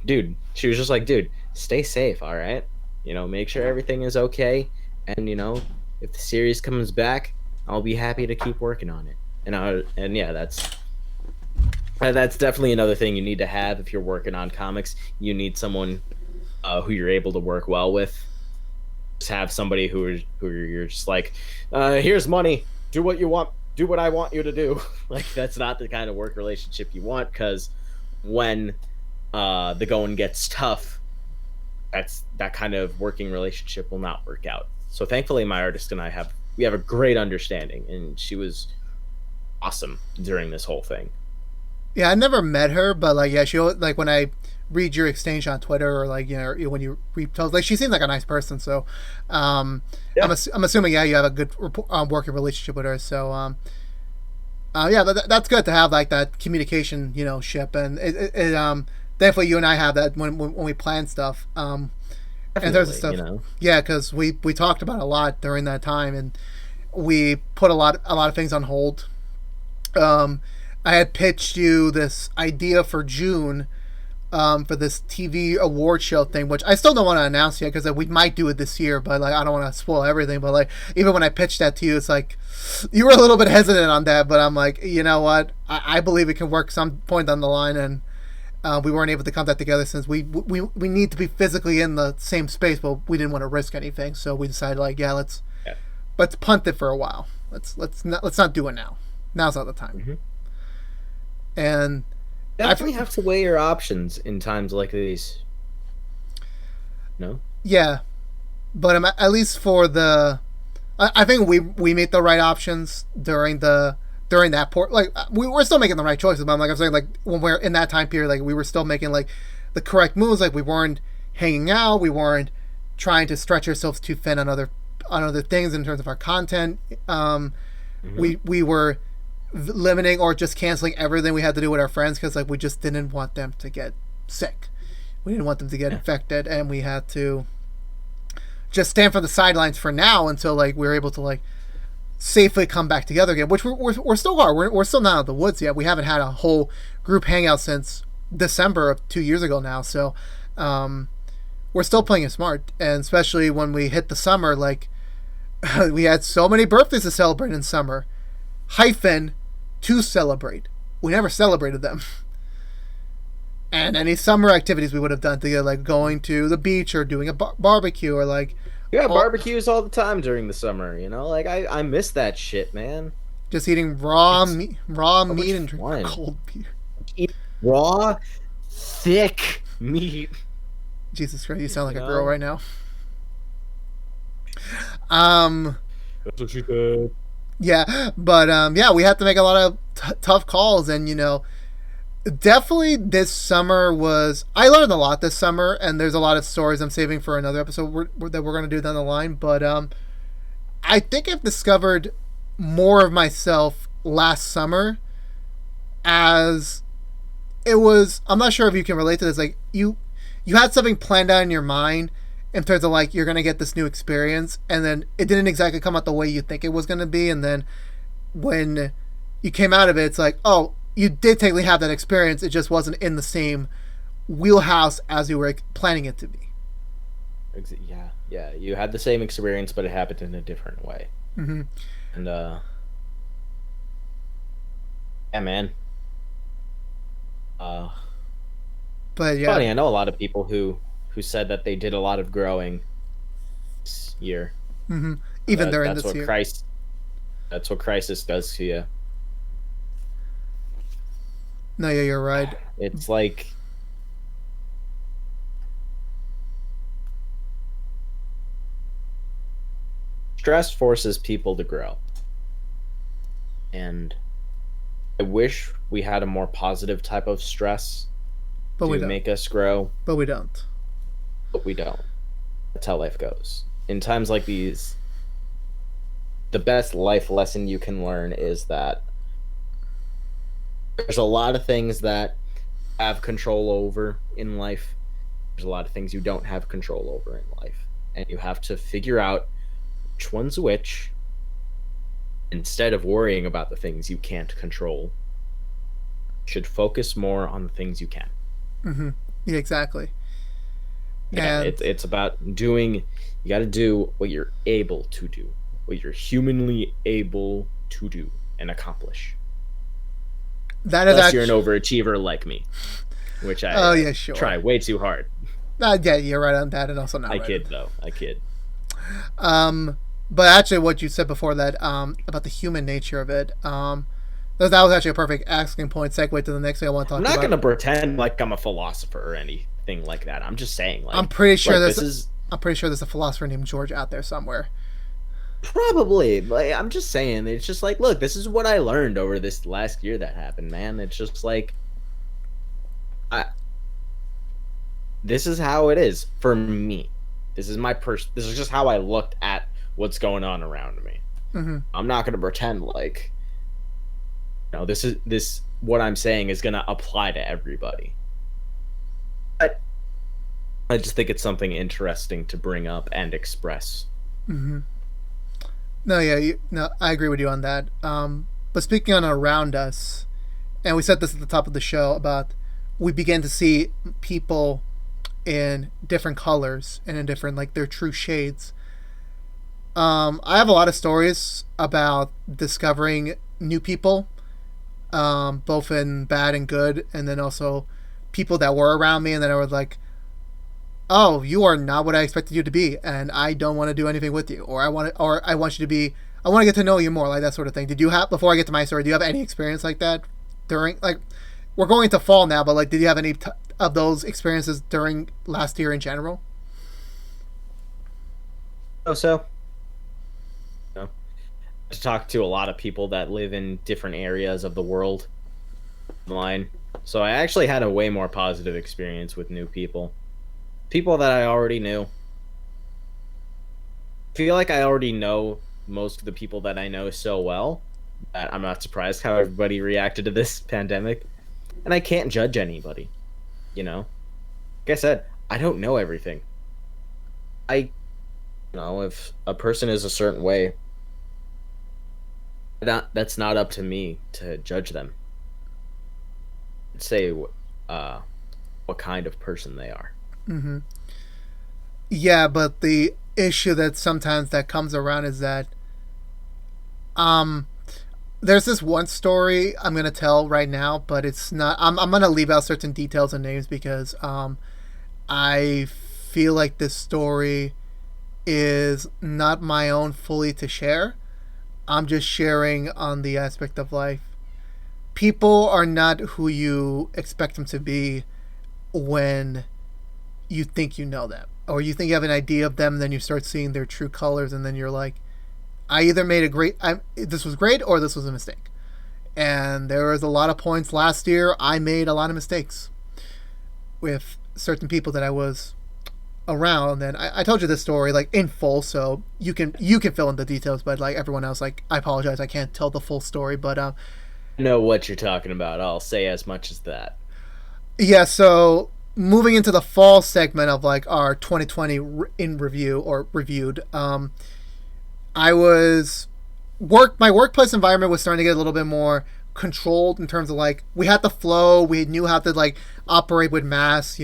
Dude, she was just like, dude, stay safe, all right? Make sure everything is okay. And, if the series comes back, I'll be happy to keep working on it. And yeah, that's definitely another thing you need to have if you're working on comics. You need someone who you're able to work well with. Just have somebody who you're just like, here's money, do what you want, do what I want you to do. Like, that's not the kind of work relationship you want, because when the going gets tough, that kind of working relationship will not work out. So thankfully my artist and I have a great understanding, and she was awesome during this whole thing. Yeah, I never met her, but like, yeah, she like when I read your exchange on Twitter, or like, when you repost, like, she seems like a nice person. So yeah. I'm assuming, yeah, you have a good working relationship with her. So yeah, that's good to have like that communication, ship, and it definitely you and I have that when we plan stuff. And there's stuff, yeah, because we talked about it a lot during that time, and we put a lot of things on hold. I had pitched you this idea for June, for this TV award show thing, which I still don't want to announce yet because we might do it this year, but like I don't want to spoil everything. But like, even when I pitched that to you, it's like you were a little bit hesitant on that, but I'm like, you know what, I believe it can work some point down the line, and we weren't able to come that together since we need to be physically in the same space, but we didn't want to risk anything, so we decided like, yeah, let's punt it for a while. Let's not do it now. Now's not the time. Mm-hmm. And definitely have to weigh your options in times like these. No? Yeah, but at least for I think we made the right options during that port. Like, we were still making the right choices, but I'm saying, like, when we're in that time period, like, we were still making like the correct moves. Like, we weren't hanging out, we weren't trying to stretch ourselves too thin on other things in terms of our content. Mm-hmm. We were limiting or just canceling everything we had to do with our friends because like we just didn't want them to get sick. We didn't want them to get infected, and we had to just stand for the sidelines for now until like we were able to like safely come back together again, which we're still are. We're still not out of the woods yet. We haven't had a whole group hangout since December of 2 years ago now. So we're still playing it smart, and especially when we hit the summer, like we had so many birthdays to celebrate in summer, hyphen to celebrate. We never celebrated them. And any summer activities we would have done together, like going to the beach or doing a barbecue or like barbecues all the time during the summer. You know, like I miss that shit, man. Just eating raw meat and drinking cold beer. Eat raw, thick meat. Jesus Christ, you sound like a girl right now. That's what she said. Yeah, but yeah, we had to make a lot of tough calls, and definitely this summer I learned a lot this summer, and there's a lot of stories I'm saving for another episode that we're going to do down the line. But I think I've discovered more of myself last summer, as it was. I'm not sure if you can relate to this. Like you had something planned out in your mind in terms of like you're gonna get this new experience, and then it didn't exactly come out the way you think it was gonna be, and then when you came out of it, it's like, oh, you did technically have that experience. It just wasn't in the same wheelhouse as you were planning it to be. Yeah. You had the same experience, but it happened in a different way. Mm-hmm. And yeah, man. But yeah, funny. I know a lot of people who said that they did a lot of growing this year. Mm-hmm. Even during this year. That's what crisis does to you. No, yeah, you're right. It's like stress forces people to grow. And I wish we had a more positive type of stress to make us grow. But we don't. That's how life goes. In times like these, the best life lesson you can learn is that there's a lot of things that have control over in life. There's a lot of things you don't have control over in life. And you have to figure out which one's which instead of worrying about the things you can't control. You should focus more on the things you can. Mm-hmm. Yeah, exactly. Yeah, it's about doing. You got to do what you're able to do, what you're humanly able to do and accomplish. That is Unless you're an overachiever like me, which I try way too hard. Yeah, you're right on that, and also not. I kid. But actually, what you said before that about the human nature of it, that was actually a perfect asking point segue to the next thing I want to talk about. I'm not going to pretend like I'm a philosopher or anything like that. I'm just saying, like, I'm pretty sure there's a philosopher named George out there somewhere. Probably, but I'm just saying. It's just like, look, this is what I learned over this last year that happened, man. It's just like, this is how it is for me. This is this is just how I looked at what's going on around me. Mm-hmm. I'm not going to pretend like, this what I'm saying is going to apply to everybody. But I just think it's something interesting to bring up and express. Mm-hmm. No, yeah, I agree with you on that. But speaking on around us, and we said this at the top of the show about we began to see people in different colors and in different, like, their true shades. I have a lot of stories about discovering new people, both in bad and good, and then also people that were around me and then I was like, oh, you are not what I expected you to be, and I don't want to do anything with you, or I want to get to know you more, like that sort of thing. Did you have, before I get to my story, do you have any experience like that during, like, we're going into fall now, but like, did you have any of those experiences during last year in general? To talk to a lot of people that live in different areas of the world online. So I actually had a way more positive experience with new people. People that I already knew. I feel like I already know most of the people that I know so well that I'm not surprised how everybody reacted to this pandemic. And I can't judge anybody. Like I said, I don't know everything. If a person is a certain way, That's not up to me to judge them. Say what kind of person they are. Mm-hmm. Yeah, but the issue that sometimes that comes around is that um there's this one story I'm gonna tell right now, but it's not. I'm gonna leave out certain details and names because I feel like this story is not my own fully to share. I'm just sharing on the aspect of life. People are not who you expect them to be when you think you know them, or you think you have an idea of them, and then you start seeing their true colors, and then you're like, I either made a great, this was great, or this was a mistake. And there was a lot of points last year I made a lot of mistakes with certain people that I was around, and I told you this story like in full, so you can fill in the details. But like everyone else, like I apologize, I can't tell the full story. But I know what you're talking about. I'll say as much as that. yeah. So moving into the fall segment of like our 2020 in review or reviewed, I was my workplace environment was starting to get a little bit more controlled in terms of like we had the flow, we knew how to like operate with mass,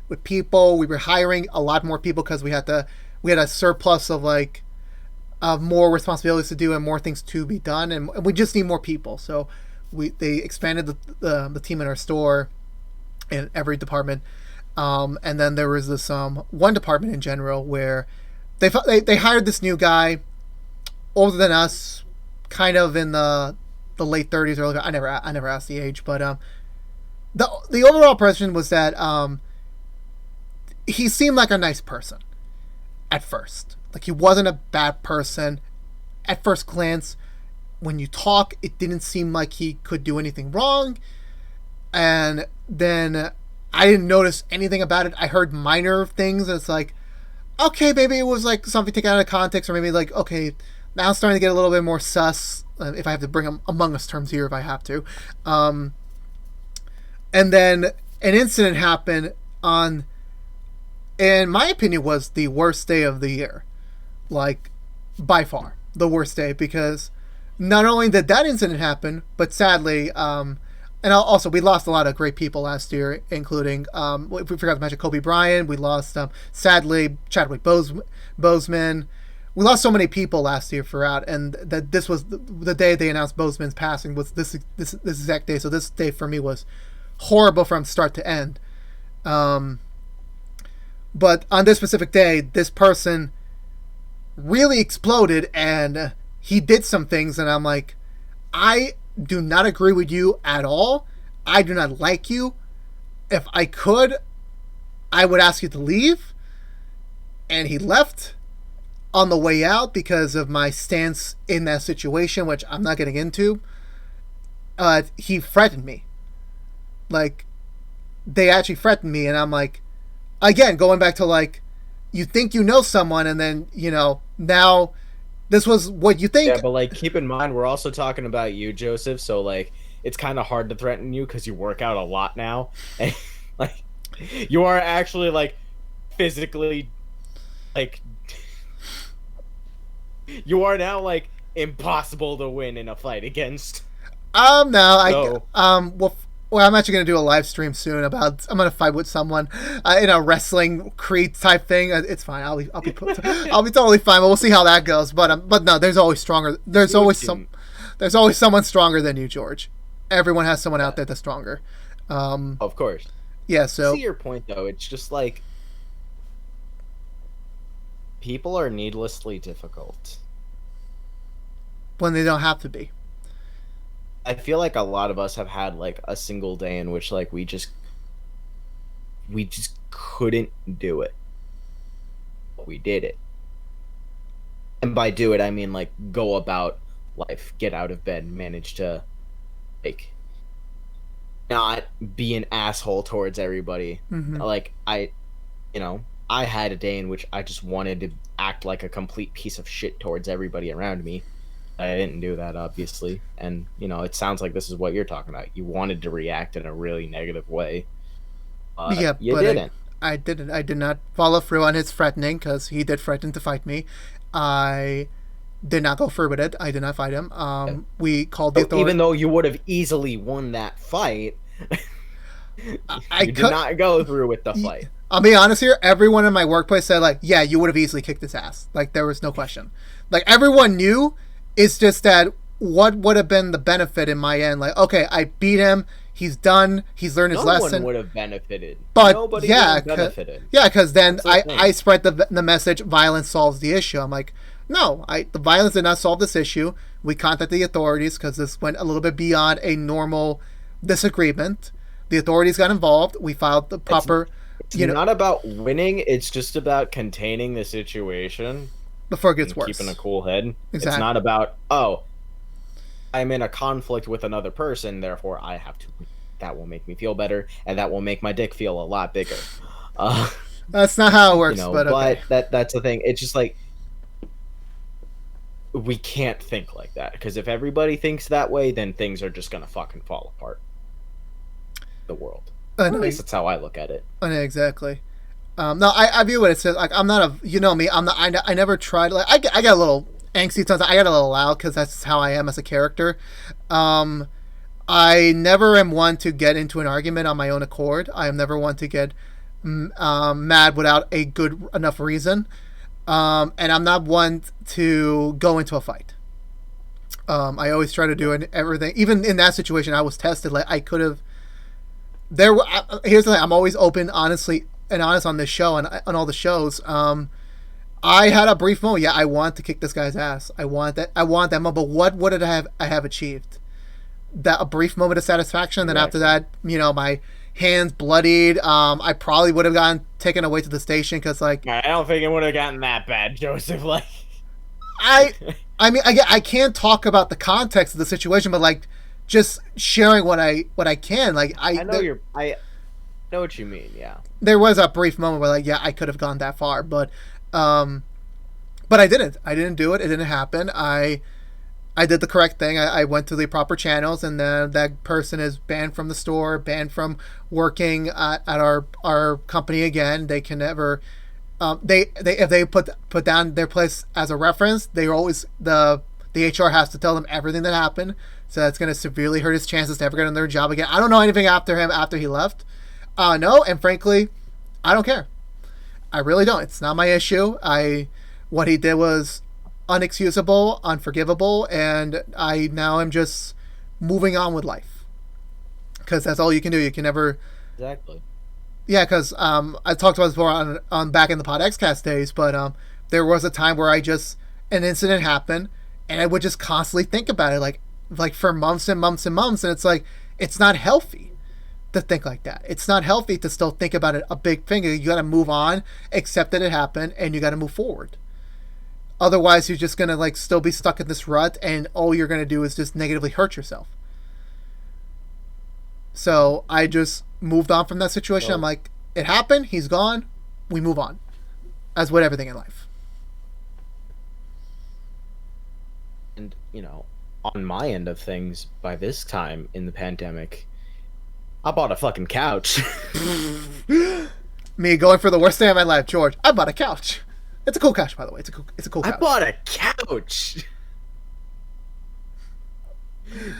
with people. We were hiring a lot more people because we had a surplus of like more responsibilities to do and more things to be done, and we just need more people. So they expanded the team in our store in every department, and then there was this one department in general where they hired this new guy older than us, kind of in the late 30s, early. I never asked the age, but the overall impression was that he seemed like a nice person at first. Like he wasn't a bad person at first glance. When you talk, it didn't seem like he could do anything wrong. And then I didn't notice anything about it. I heard minor things, and it's like, okay, maybe it was like something taken out of context, or maybe like, okay, now I'm starting to get a little bit more sus. If I have to bring them Among Us terms here, if I have to. And then an incident happened on, in my opinion, was the worst day of the year. Like, by far, the worst day, because not only did that incident happen, but sadly, and also we lost a lot of great people last year, including, we forgot to mention Kobe Bryant. We lost, sadly, Chadwick Boseman. We lost so many people last year throughout, and that this was the day they announced Boseman's passing was this exact day. So this day for me was horrible from start to end. But on this specific day, this person really exploded, and he did some things, and I'm like, I do not agree with you at all. I do not like you. If I could, I would ask you to leave. And he left on the way out because of my stance in that situation, which I'm not getting into. He threatened me. Like, they actually threatened me, and I'm like, again, going back to like, you think you know someone, and then, now this was what you think. Yeah, but like, keep in mind, we're also talking about you, Joseph, so like, it's kind of hard to threaten you because you work out a lot now. And like, you are actually like, physically, like, you are now like, impossible to win in a fight against. No, well, I'm actually gonna do a live stream soon about. I'm gonna fight with someone in a wrestling Creed type thing. It's fine. I'll be totally fine. But we'll see how that goes. But no, there's always stronger. There's always someone stronger than you, George. Everyone has someone out there that's stronger. Of course. Yeah. So I see your point though. It's just like people are needlessly difficult when they don't have to be. I feel like a lot of us have had like a single day in which like we just couldn't do it. But we did it. And by do it I mean like go about life, get out of bed, manage to like not be an asshole towards everybody. Mm-hmm. Like I had a day in which I just wanted to act like a complete piece of shit towards everybody around me. I didn't do that, obviously. And, it sounds like this is what you're talking about. You wanted to react in a really negative way. Yeah, you but didn't. I didn't. I did not follow through on his threatening because he did threaten to fight me. I Did not go through with it. I did not fight him. We called the authorities. Even though you would have easily won that fight, you did not go through with the fight. I'll be honest here. Everyone in my workplace said, like, yeah, you would have easily kicked his ass. Like, there was no question. Like, everyone knew. It's just that what would have been the benefit in my end? Like, okay, I beat him. He's done. He's learned his lesson. No one would have benefited. But nobody would have benefited. Yeah, because then I spread the message, violence solves the issue. I'm like, no, the violence did not solve this issue. We contacted the authorities because this went a little bit beyond a normal disagreement. The authorities got involved. We filed the proper... It's not about winning. It's just about containing the situation. Before it gets worse. Keeping a cool head. Exactly. It's not about, I'm in a conflict with another person, therefore I have to. That will make me feel better, and that will make my dick feel a lot bigger. That's not how it works, but okay. That's the thing. It's just like, we can't think like that, because if everybody thinks that way, then things are just gonna fucking fall apart. The world. At least that's how I look at it. Exactly. No, I view what it says. Like, I'm not a, you know me. I'm not. I never tried. Like, I get a little angsty sometimes. I get a little loud because that's how I am as a character. I never am one to get into an argument on my own accord. I am never one to get mad without a good enough reason. And I'm not one to go into a fight. I always try to do everything. Even in that situation, I was tested. Like, I could have. Here's the thing. I'm always open, honest on this show and on all the shows. I had a brief moment. Yeah, I want to kick this guy's ass. I want that moment. But what did I have achieved? That a brief moment of satisfaction. Then after that, my hands bloodied. I probably would have gotten taken away to the station because, like, I don't think it would have gotten that bad, Joseph. Like, I mean, I can't talk about the context of the situation, but like, just sharing what I can. Like, I know what you mean. Yeah, there was a brief moment where, like, yeah, I could have gone that far, but I didn't. I didn't do it. It didn't happen. I did the correct thing. I went to the proper channels, and then that person is banned from the store, banned from working at our company again. They can never. If they put down their place as a reference, they always the HR has to tell them everything that happened. So that's going to severely hurt his chances to ever get another job again. I don't know anything after he left. No, and frankly, I don't care. I really don't. It's not my issue. What he did was unexcusable, unforgivable, and I now am just moving on with life. Because that's all you can do. You can never... Exactly. Yeah, because I talked about this before on back in the PodXCast days, but there was a time where an incident happened, and I would just constantly think about it, like for months and months and months, and it's like, it's not healthy to think like that. It's not healthy to still think about it, a big thing. You got to move on, accept that it happened, and you got to move forward. Otherwise, you're just going to, like, still be stuck in this rut, and all you're going to do is just negatively hurt yourself. So I just moved on from that situation. I'm like, it happened, he's gone, we move on. As with everything in life. And, on my end of things, by this time in the pandemic, I bought a fucking couch. Me going for the worst day of my life, George. I bought a couch. It's a cool couch, by the way. It's a cool couch. I bought a couch.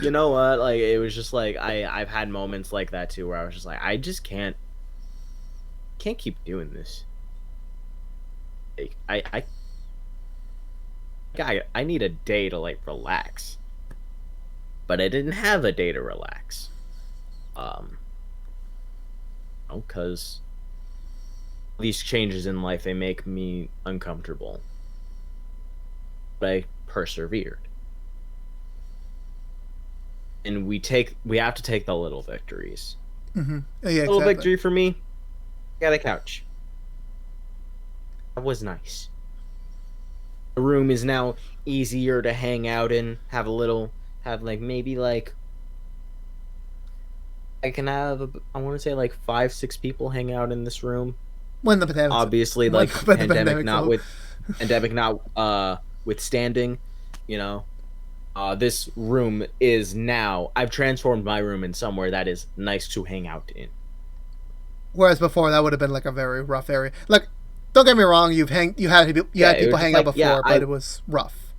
You know what? Like, it was just like I've had moments like that too, where I was just like, I just can't keep doing this. Like, I need a day to, like, relax. But I didn't have a day to relax. Because these changes in life, they make me uncomfortable. But I persevered. And we have to take the little victories. Mm-hmm. Yeah, little victory for me, I got a couch. That was nice. The room is now easier to hang out in, I can have, I want to say, like 5-6 people hang out in this room. When the pandemic, obviously, like, pandemic notwithstanding, this room is now, I've transformed my room in somewhere that is nice to hang out in. Whereas before, that would have been like a very rough area. Like, don't get me wrong, you had people hang out before, but it was rough.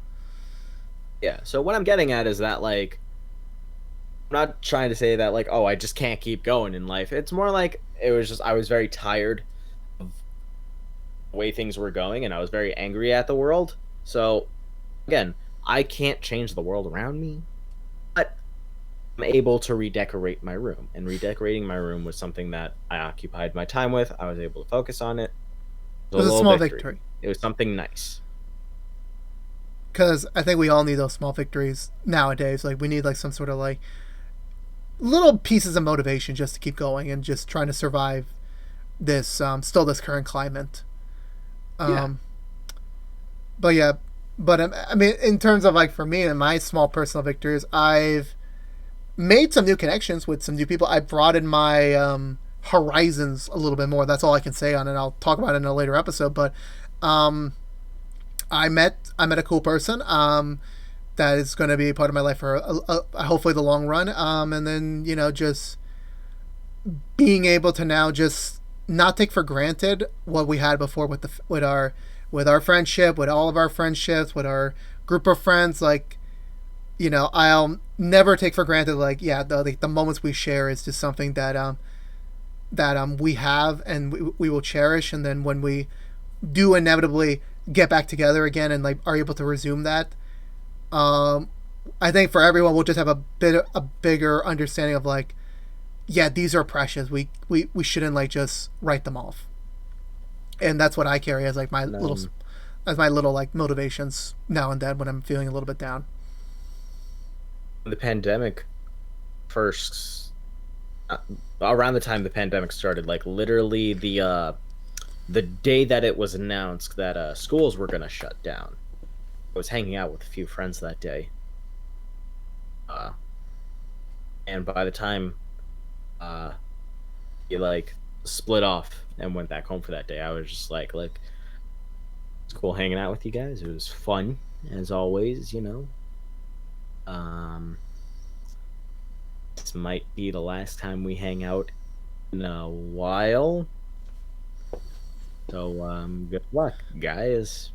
Yeah. So what I'm getting at is that like I'm not trying to say that like, oh, I just can't keep going in life. It's more like it was just I was very tired of the way things were going and I was very angry at the world. So again, I can't change the world around me, but I'm able to redecorate my room. And redecorating my room was something that I occupied my time with. I was able to focus on it. It It was was a a little small victory. victory. It was something nice. Because I think we all need those small victories nowadays. Like, we need, like, some sort of, like, little pieces of motivation just to keep going and just trying to survive this, still this current climate. Yeah. But yeah, but I mean, in terms of, like, for me and my small personal victories, I've made some new connections with some new people. I broadened my horizons a little bit more. That's all I can say on it. I'll talk about it in a later episode. But um, I met a cool person that is going to be a part of my life for hopefully the long run. And then just being able to now just not take for granted what we had before with our friendship, with all of our friendships, with our group of friends. Like, I'll never take for granted, like, yeah, the moments we share is just something that we have and we will cherish. And then when we do inevitably get back together again and, like, are able to resume that, I think for everyone we'll just have a bigger understanding of, like, yeah, these are precious. We shouldn't, like, just write them off. And that's what I carry as, like, my little like motivations now and then when I'm feeling a little bit down. The pandemic first around the time the pandemic started, like literally the day that it was announced that schools were gonna shut down, I was hanging out with a few friends that day, and by the time you like split off and went back home for that day, I was just like it's cool hanging out with you guys. It was fun as always, this might be the last time we hang out in a while. So good luck, guys.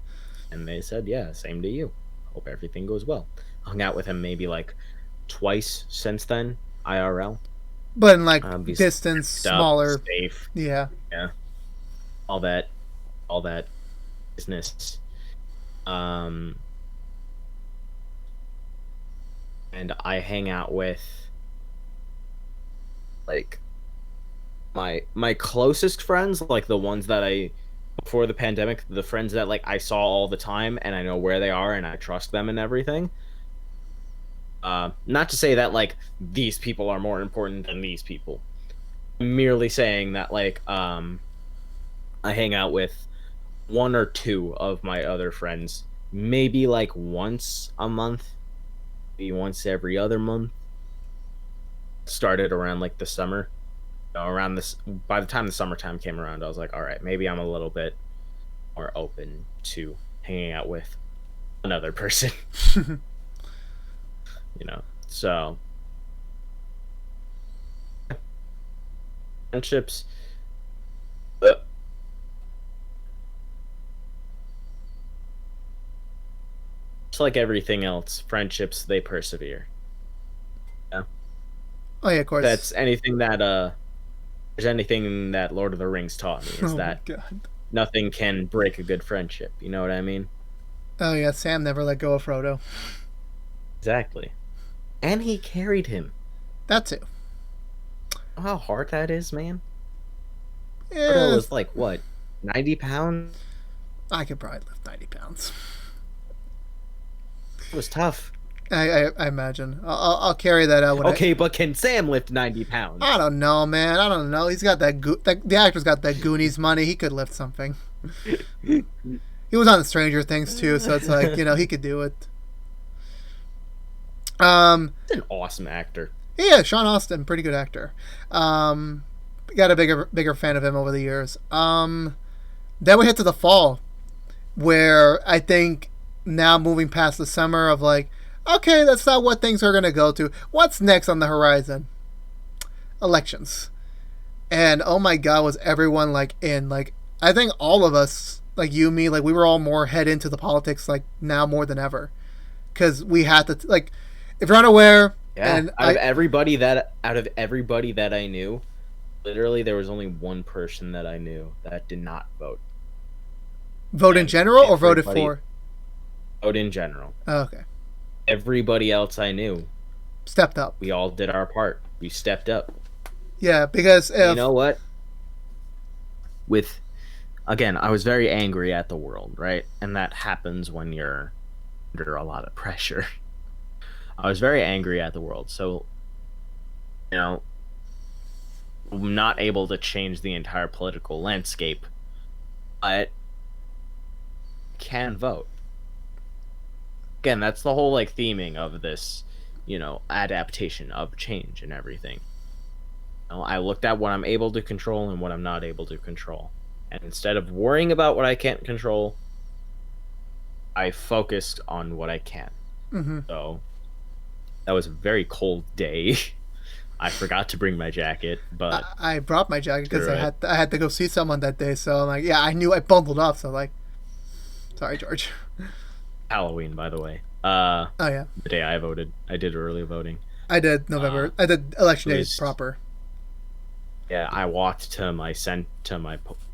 And they said, yeah, same to you. Hope everything goes well. Hung out with him maybe like twice since then, IRL. But in, like, Be distance, up, smaller. safe, Yeah. all that business. And I hang out with like my closest friends, like the ones that I before the pandemic, the friends that like I saw all the time and I know where they are and I trust them and everything. Not to say that like these people are more important than these people. I'm merely saying that like I hang out with one or two of my other friends maybe like once a month, maybe once every other month. Started around like the summer. Around this, by the time the summertime came around, I was like, all right, maybe I'm a little bit more open to hanging out with another person. So friendships, just like everything else, friendships, they persevere. Yeah. Oh yeah, of course. That's anything that there's anything that Lord of the Rings taught me is that nothing can break a good friendship. You know what I mean? Oh yeah, Sam never let go of Frodo. Exactly. And he carried him. That too. Know how hard that is, man? Yeah, Frodo was like, what, 90 pounds? I could probably lift 90 pounds. It was tough. I imagine. I'll carry that out. Okay, but can Sam lift 90 pounds? I don't know, man. I don't know. He's got the actor's got that Goonies money. He could lift something. He was on the Stranger Things too, so it's like, he could do it. He's an awesome actor. Yeah, Sean Astin, pretty good actor. Got a bigger fan of him over the years. Then we hit to the fall, where I think now moving past the summer of like, okay, that's not what things are going to go to. What's next on the horizon? Elections. And oh my God, was everyone like in, like, I think all of us, like you, me, like we were all more head into the politics like now more than ever. because we had to like, if you're unaware, Yeah. and Out of everybody that I knew, literally there was only one person that I knew that did not vote. vote in And general or voted everybody for. vote in general. Oh, okay, Everybody else I knew, stepped up. we all did our part. We stepped up. Yeah, because if You know what? Again, I was very angry at the world, right? And that happens when you're under a lot of pressure. I was very angry at the world. So, I'm not able to change the entire political landscape, but can vote. Again, that's the whole theming of this, adaptation of change and everything. I looked at what I'm able to control and what I'm not able to control. And instead of worrying about what I can't control, I focused on what I can. Mm-hmm. So that was a very cold day. I forgot to bring my jacket, but I brought my jacket because I had to go see someone that day. So I'm like, yeah, I knew I bundled up. So sorry, George. Halloween, by the way. Oh yeah. The day I voted, I did early voting. I did November. I did election day proper. Yeah, I walked to my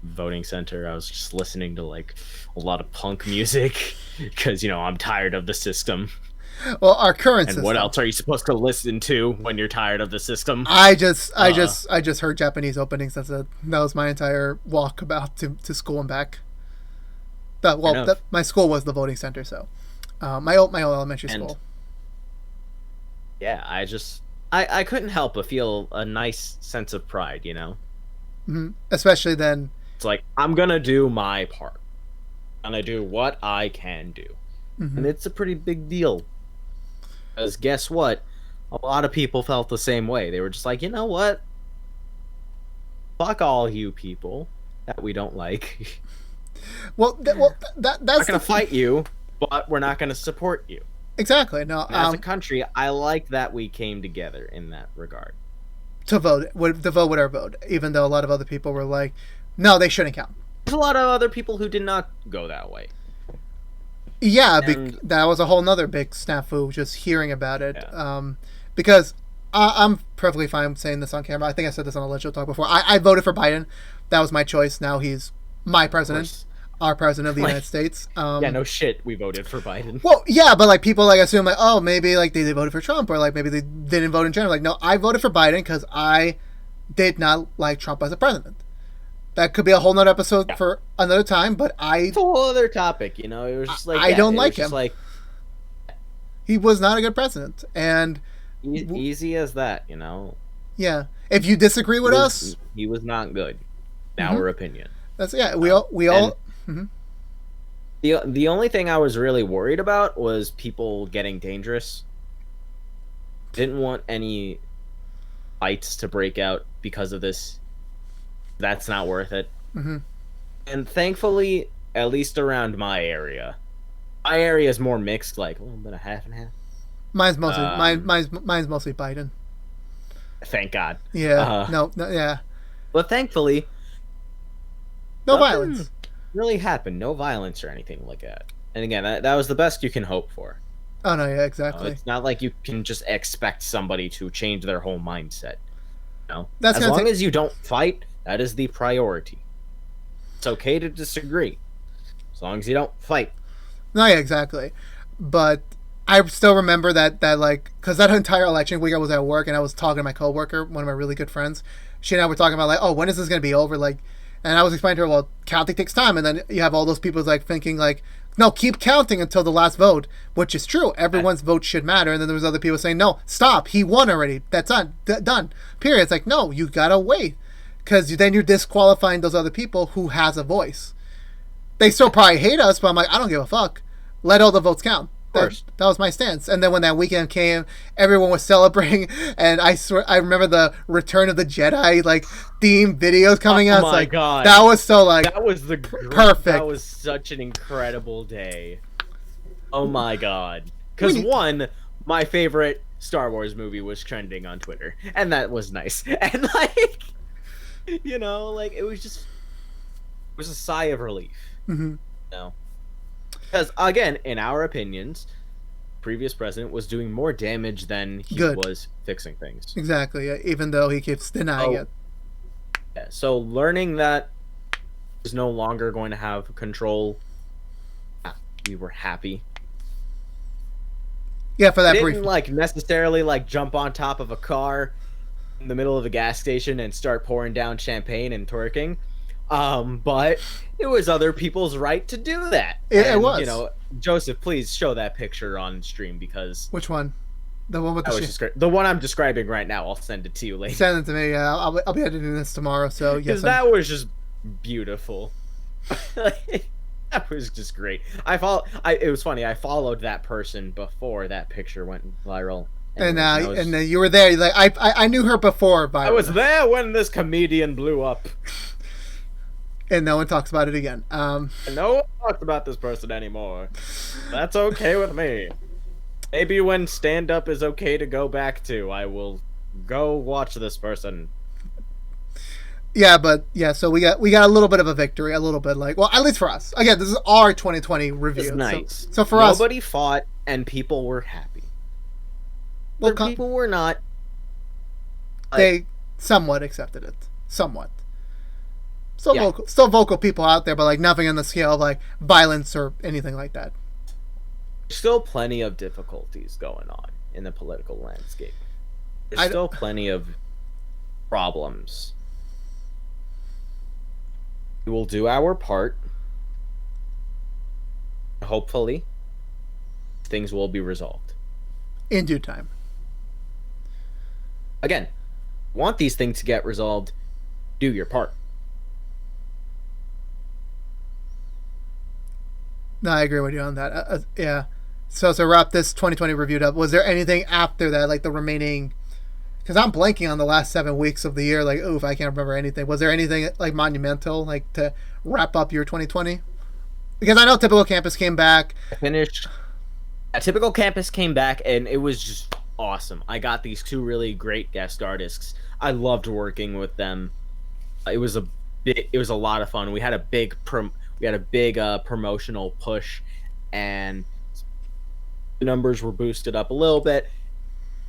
voting center. I was just listening to a lot of punk music because I'm tired of the system. Well, our current system. And what else are you supposed to listen to when you're tired of the system? I just heard Japanese openings. That was my entire walk about to school and back. My school was the voting center, so my old elementary school. Yeah, I couldn't help but feel a nice sense of pride, Mm-hmm. Especially then. It's I'm gonna do my part. I'm gonna do what I can do, mm-hmm. and it's a pretty big deal. Because guess what? A lot of people felt the same way. They were just like, you know what? Fuck all you people that we don't like. That's we're not gonna fight you, but we're not gonna support you. Exactly. No. As a country, I like that we came together in that regard. To vote whatever vote, even though a lot of other people were like, no, they shouldn't count. There's a lot of other people who did not go that way. Yeah, that was a whole nother big snafu, just hearing about it. Yeah. Because I'm perfectly fine saying this on camera. I think I said this on a Let's Show Talk before. I voted for Biden. That was my choice. Now he's my president. Our president of the United States. Yeah, no shit. We voted for Biden. Well, yeah, but people assume oh, maybe they voted for Trump, or maybe they didn't vote in general. No, I voted for Biden because I did not like Trump as a president. That could be a whole nother episode for another time, but it's a whole other topic. It was just I don't like him. He was not a good president, and easy as that. Yeah, if you disagree with us, he was not good. In our opinion. That's we all. Mm-hmm. The only thing I was really worried about was people getting dangerous. Didn't want any fights to break out because of this. That's not worth it. Mm-hmm. And thankfully, at least around my area is more mixed, a little bit of half and half. Mine's mostly mine's mostly Biden. Thank God. Yeah. Yeah. But thankfully, no violence. Really happened. No violence or anything like that. And again, that was the best you can hope for. Oh no, yeah, exactly. It's not like you can just expect somebody to change their whole mindset. That's as long as you don't fight, that is the priority. It's okay to disagree, as long as you don't fight. No, yeah, exactly. But I still remember that because that entire election week I was at work and I was talking to my coworker, one of my really good friends. She and I were talking about oh, when is this gonna be over? And I was explaining to her, well, counting takes time. And then you have all those people thinking no, keep counting until the last vote, which is true. Everyone's vote should matter. And then there was other people saying, no, stop. He won already. That's done. Period. It's no, you got to wait. Because then you're disqualifying those other people who has a voice. They still probably hate us, but I'm I don't give a fuck. Let all the votes count. That was my stance. And then when that weekend came, everyone was celebrating, and I remember the Return of the Jedi theme videos coming out. Oh my god, that was so that was perfect. That was such an incredible day. Oh my god, because my favorite Star Wars movie was trending on Twitter, and that was nice. And it was a sigh of relief. Mm-hmm. Because again, in our opinions, previous president was doing more damage than he was fixing things. Exactly. Yeah, even though he keeps denying it. Yeah, so learning that is no longer going to have control, we were happy. Yeah, for that brief. Didn't like necessarily like jump on top of a car in the middle of a gas station and start pouring down champagne and twerking. But it was other people's right to do that. It was. You know, Joseph, please show that picture on stream because which one? The one with the one I'm describing right now. I'll send it to you later. Send it to me. Yeah, I'll be editing this tomorrow. So yes, that was just beautiful. That was just great. It was funny. I followed that person before that picture went viral. And you were there. Like I knew her before. I was there when this comedian blew up. And no one talks about it again. No one talks about this person anymore. That's okay with me. Maybe when stand-up is okay to go back to, I will go watch this person. Yeah, but yeah, so we got a little bit of a victory, a little bit like, well, at least for us. Again, this is our 2020 review. It's nice. So for us, nobody fought and people were happy. Well, people were not. They somewhat accepted it. Somewhat. Still vocal people out there, but like nothing on the scale of like violence or anything like that. There's still plenty of difficulties going on in the political landscape. There's still plenty of problems. We will do our part. Hopefully, things will be resolved. In due time. Again, want these things to get resolved, do your part. No, I agree with you on that. Yeah. So to wrap this 2020 review up, was there anything after that, like the remaining? Because I'm blanking on the last 7 weeks of the year. Like, oof, I can't remember anything. Was there anything like monumental, like to wrap up your 2020? Because I know Typical Campus came back. I finished. Typical Campus came back, and it was just awesome. I got these 2 really great guest artists. I loved working with them. It was a lot of fun. We had a big promotional push, and the numbers were boosted up a little bit.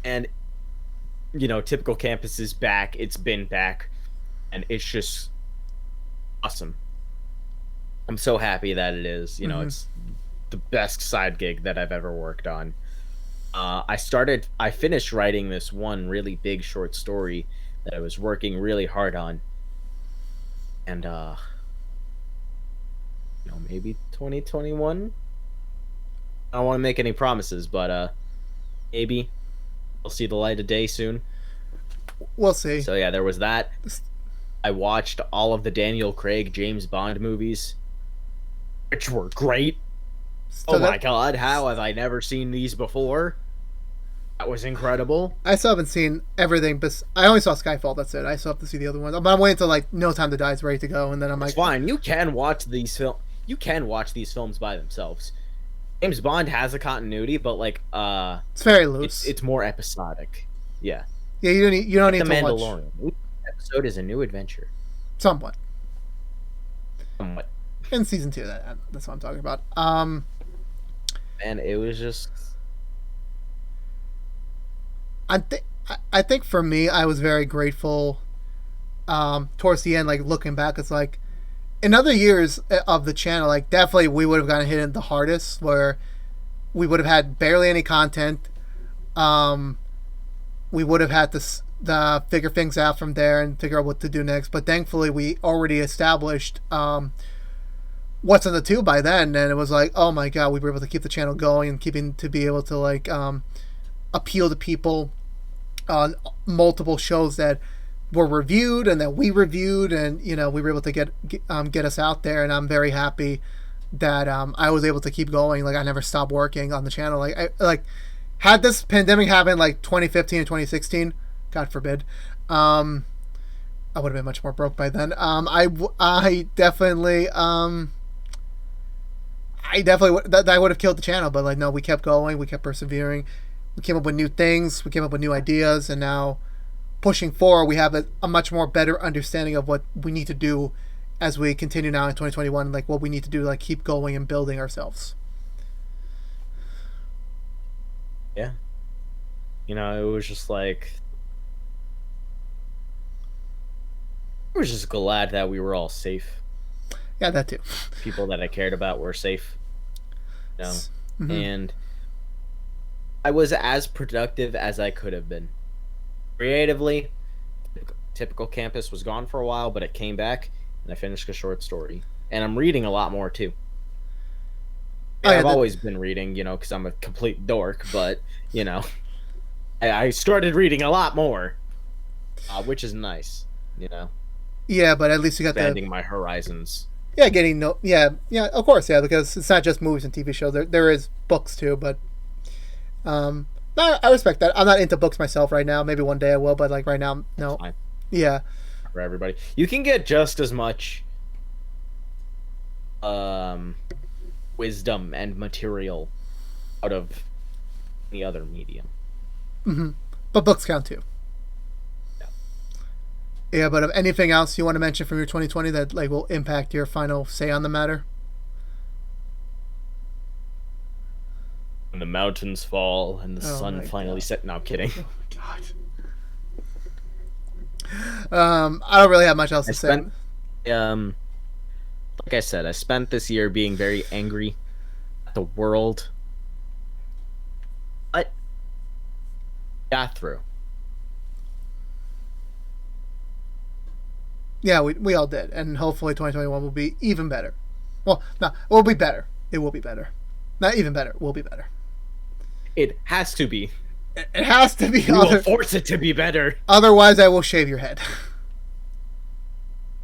And you know, Typical Campus is back. It's been back, and it's just awesome. I'm so happy that it is. You know, it's the best side gig that I've ever worked on. I finished writing this one really big short story that I was working really hard on. And, maybe 2021? I don't want to make any promises, but, maybe we'll see the light of day soon. We'll see. So, yeah, there was that. I watched all of the Daniel Craig James Bond movies, which were great. So my God, how have I never seen these before? That was incredible. I still haven't seen everything, but I only saw Skyfall. That's it. I still have to see the other ones. But I'm waiting until like No Time to Die is ready to go, and then I'm like, it's fine. You can watch these films by themselves. James Bond has a continuity, but like it's very loose. It's more episodic. Yeah. Yeah, you don't need to watch. The Mandalorian. Each episode is a new adventure. Somewhat. In season 2, that's what I'm talking about. And it was just. I think for me, I was very grateful. Towards the end, like looking back, it's like in other years of the channel, like definitely we would have gotten hit the hardest, where we would have had barely any content. We would have had to figure things out from there and figure out what to do next. But thankfully, we already established what's in the tube by then, and it was like, oh my God, we were able to keep the channel going and to be able to like appeal to people on multiple shows that were reviewed and that we reviewed, and we were able to get us out there. And I'm very happy that I was able to keep going. Like I never stopped working on the channel. Like had this pandemic happened like 2015 and 2016, God forbid, I would have been much more broke by then. I definitely that would have killed the channel. But like no, we kept going, we kept persevering. We came up with new things, we came up with new ideas, and now pushing forward, we have a much more better understanding of what we need to do as we continue now in 2021, like what we need to do to like keep going and building ourselves. Yeah. It was just like, I was just glad that we were all safe. Yeah, that too. People that I cared about were safe. Mm-hmm. And I was as productive as I could have been. Creatively, typical campus was gone for a while, but it came back, and I finished a short story. And I'm reading a lot more, too. I've always been reading, because I'm a complete dork, but, I started reading a lot more, which is nice, Yeah, but at least you got expanding my horizons. Yeah, of course, yeah, because it's not just movies and TV shows. There is books too, but no, I respect that. I'm not into books myself right now. Maybe one day I will, but like right now, no. Fine. Yeah. For everybody, you can get just as much wisdom and material out of any other medium. Mm-hmm. But books count too. Yeah, but anything else you want to mention from your 2020 that like will impact your final say on the matter? When the mountains fall and the sun finally set. No, I'm kidding. Oh my god. I don't really have much else to say. Like I said, I spent this year being very angry at the world, but got through. Yeah, we all did, and hopefully 2021 will be even better. Well, no, it will be better. It will be better. Not even better. It will be better. It has to be. It has to be. We will force it to be better. Otherwise, I will shave your head. I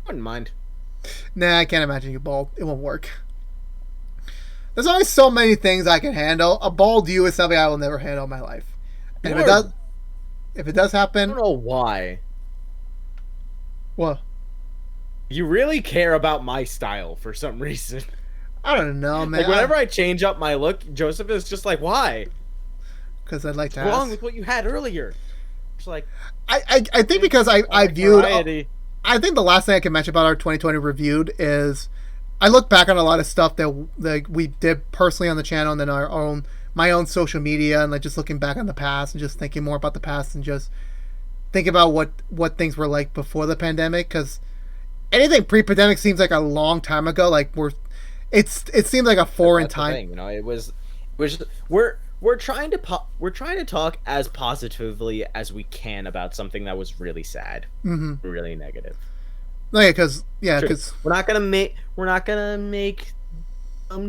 wouldn't mind. Nah, I can't imagine you bald. It won't work. There's only so many things I can handle. A bald you is something I will never handle in my life. And if it does happen, I don't know why. What? You really care about my style for some reason. I don't know, man. Like whenever I change up my look, Joseph is just like, "Why?" Because I'd like to. What's wrong with what you had earlier? It's like I think because I viewed. I think the last thing I can mention about our 2020 reviewed is I look back on a lot of stuff that like we did personally on the channel and then my own social media and like just looking back on the past and just thinking more about the past and just think about what things were like before the pandemic, because anything pre-pandemic seems like a long time ago. Like it seemed like a foreign time. Thing, it was we're trying to talk as positively as we can about something that was really sad, really negative. No, because we're not gonna make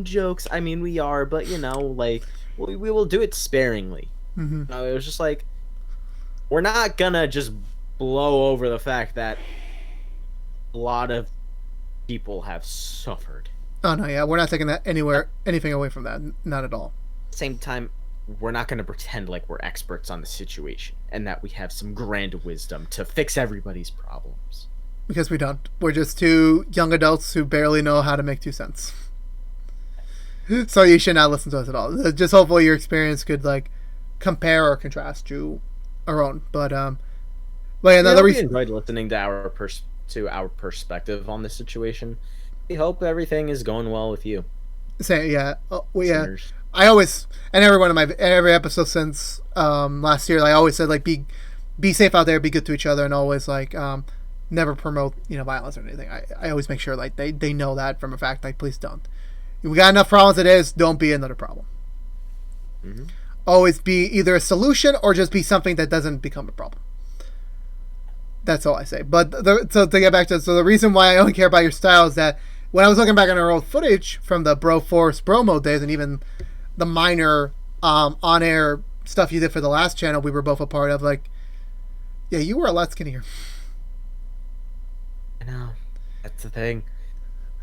jokes. I mean, we are, but like we will do it sparingly. Mm-hmm. It was just like we're not gonna just blow over the fact that a lot of people have suffered. Oh no, yeah, we're not taking anything away from that. Not at all. Same time, we're not going to pretend like we're experts on the situation and that we have some grand wisdom to fix everybody's problems. Because we don't. We're just two young adults who barely know how to make 2 cents. So you should not listen to us at all. Just hopefully your experience could like compare or contrast to our own. But another reason we enjoyed listening to our perspective on the situation. We hope everything is going well with you. Yeah. I always, and every episode since last year, I always said like be safe out there, be good to each other, and always like never promote violence or anything. I always make sure like they know that from a fact. Like please don't. We got enough problems as it is. Don't be another problem. Mm-hmm. Always be either a solution or just be something that doesn't become a problem. That's all I say. But so to get back to the reason why I only care about your style is that when I was looking back on our old footage from the Bro Force Bro Mode days and even the minor on-air stuff you did for the last channel we were both a part of, like, yeah, you were a lot skinnier. I know. That's the thing.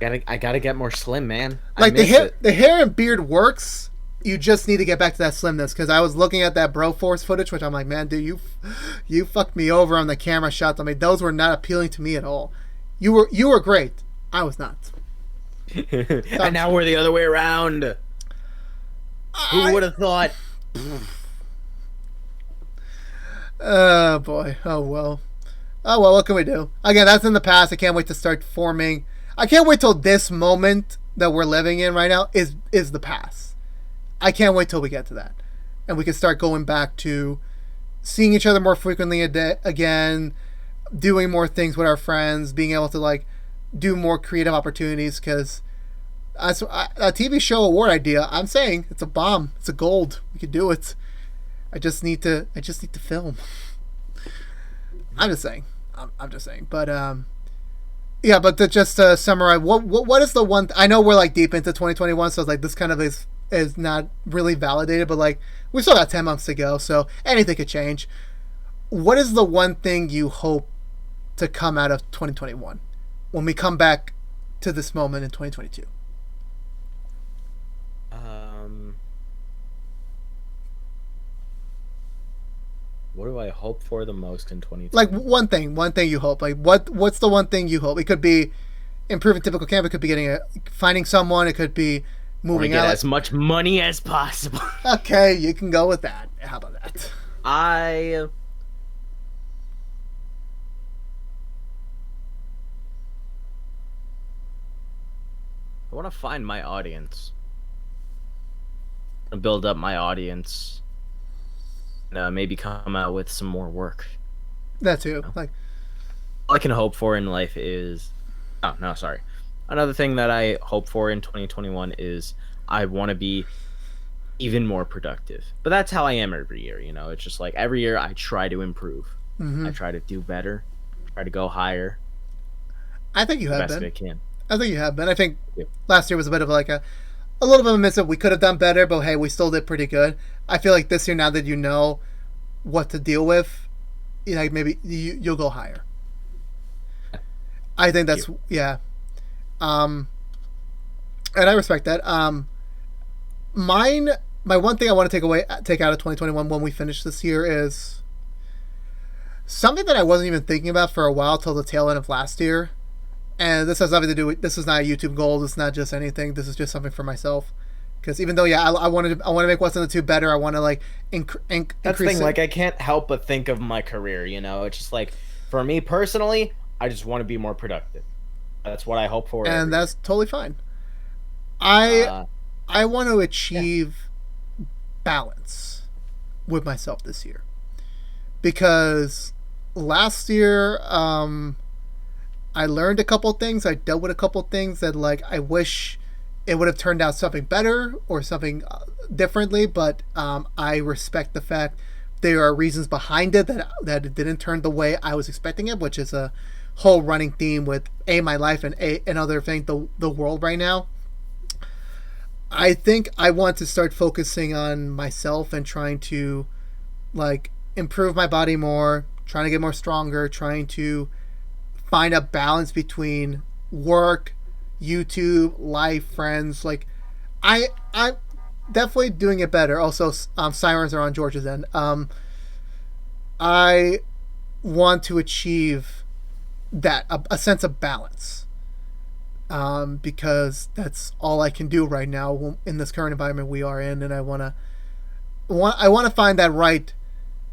I gotta get more slim, man. Like the hair and beard works. You just need to get back to that slimness, because I was looking at that Bro Force footage, which I'm like, man, dude, you fucked me over on the camera shots. I mean, those were not appealing to me at all. You were great. I was not. And now we're the other way around. Who would have thought? Oh boy. Oh well. What can we do? Again, that's in the past. I can't wait to start forming. I can't wait till this moment that we're living in right now is the past. I can't wait till we get to that. and we can start going back to seeing each other more frequently again, doing more things with our friends, being able to like do more creative opportunities. Because a TV show award idea, I'm saying it's a bomb. It's a gold. We could do it. I just need to film. I'm just saying. I'm just saying. But yeah. But to just summarize, what is the one? I know we're like deep into 2021, so it's like this kind of is not really validated. But like we still got 10 months to go, so anything could change. What is the one thing you hope to come out of 2021 when we come back to this moment in 2022? What do I hope for the most in 2020? Like one thing you hope. Like what's the one thing you hope? It could be improving typical camp. It could be finding someone. It could be moving out. Get as much money as possible. Okay, you can go with that. How about that? I want to find my audience. And build up my audience. Maybe come out with some more work. That too. Like, all I can hope for in life is... Oh, no, sorry. Another thing that I hope for in 2021 is I want to be even more productive. But that's how I am every year, you know? It's just like every year I try to improve. Mm-hmm. I try to do better. Try to go higher. I think you have been. Best I can. I think you have been. I think last year was a bit of like a little bit of a miss. We could have done better, but hey, we still did pretty good. I feel like this year, now that you know what to deal with, you know, maybe you'll go higher. I think that's yeah. And I respect that. My one thing I want to take out of 2021 when we finish this year is something that I wasn't even thinking about for a while till the tail end of last year. And this has nothing to do with, this is not a YouTube goal. It's not just anything. This is just something for myself. Because even though, I want to make What's in the Tube better, I want to like increase. That's the thing. Like, I can't help but think of my career. You know, it's just like, for me personally, I just want to be more productive. That's what I hope for. And that's totally fine. I want to achieve balance with myself this year, because last year, I learned a couple things. I dealt with a couple things that like I wish it would have turned out something better or something differently. But I respect the fact there are reasons behind it that it didn't turn the way I was expecting it, which is a whole running theme with my life and another thing, the world right now. I think I want to start focusing on myself and trying to like improve my body more, trying to get more stronger, trying to find a balance between work, YouTube, life, friends. Like, I'm definitely doing it better. Also, sirens are on George's end. I want to achieve that, a sense of balance, because that's all I can do right now in this current environment we are in, and I want to find that right,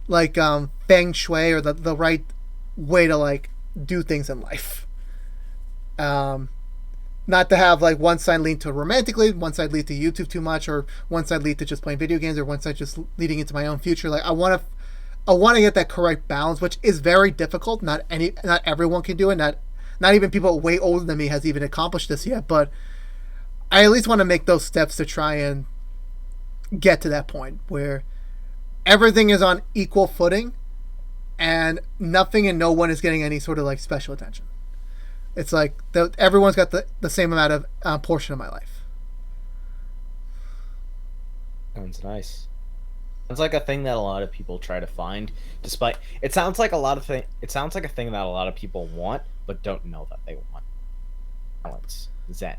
like feng shui, or the right way to like do things in life. Not to have like one side lean to romantically, one side lead to YouTube too much, or one side lead to just playing video games, or one side just leading into my own future. Like I want to get that correct balance, which is very difficult. Not everyone can do it. Not even people way older than me has even accomplished this yet. But I at least want to make those steps to try and get to that point where everything is on equal footing, and nothing and no one is getting any sort of like special attention. It's like everyone's got the same amount of portion of my life. Sounds nice. It's like a thing that a lot of people try to find, despite it sounds like a thing that a lot of people want but don't know that they want. Balance, zen.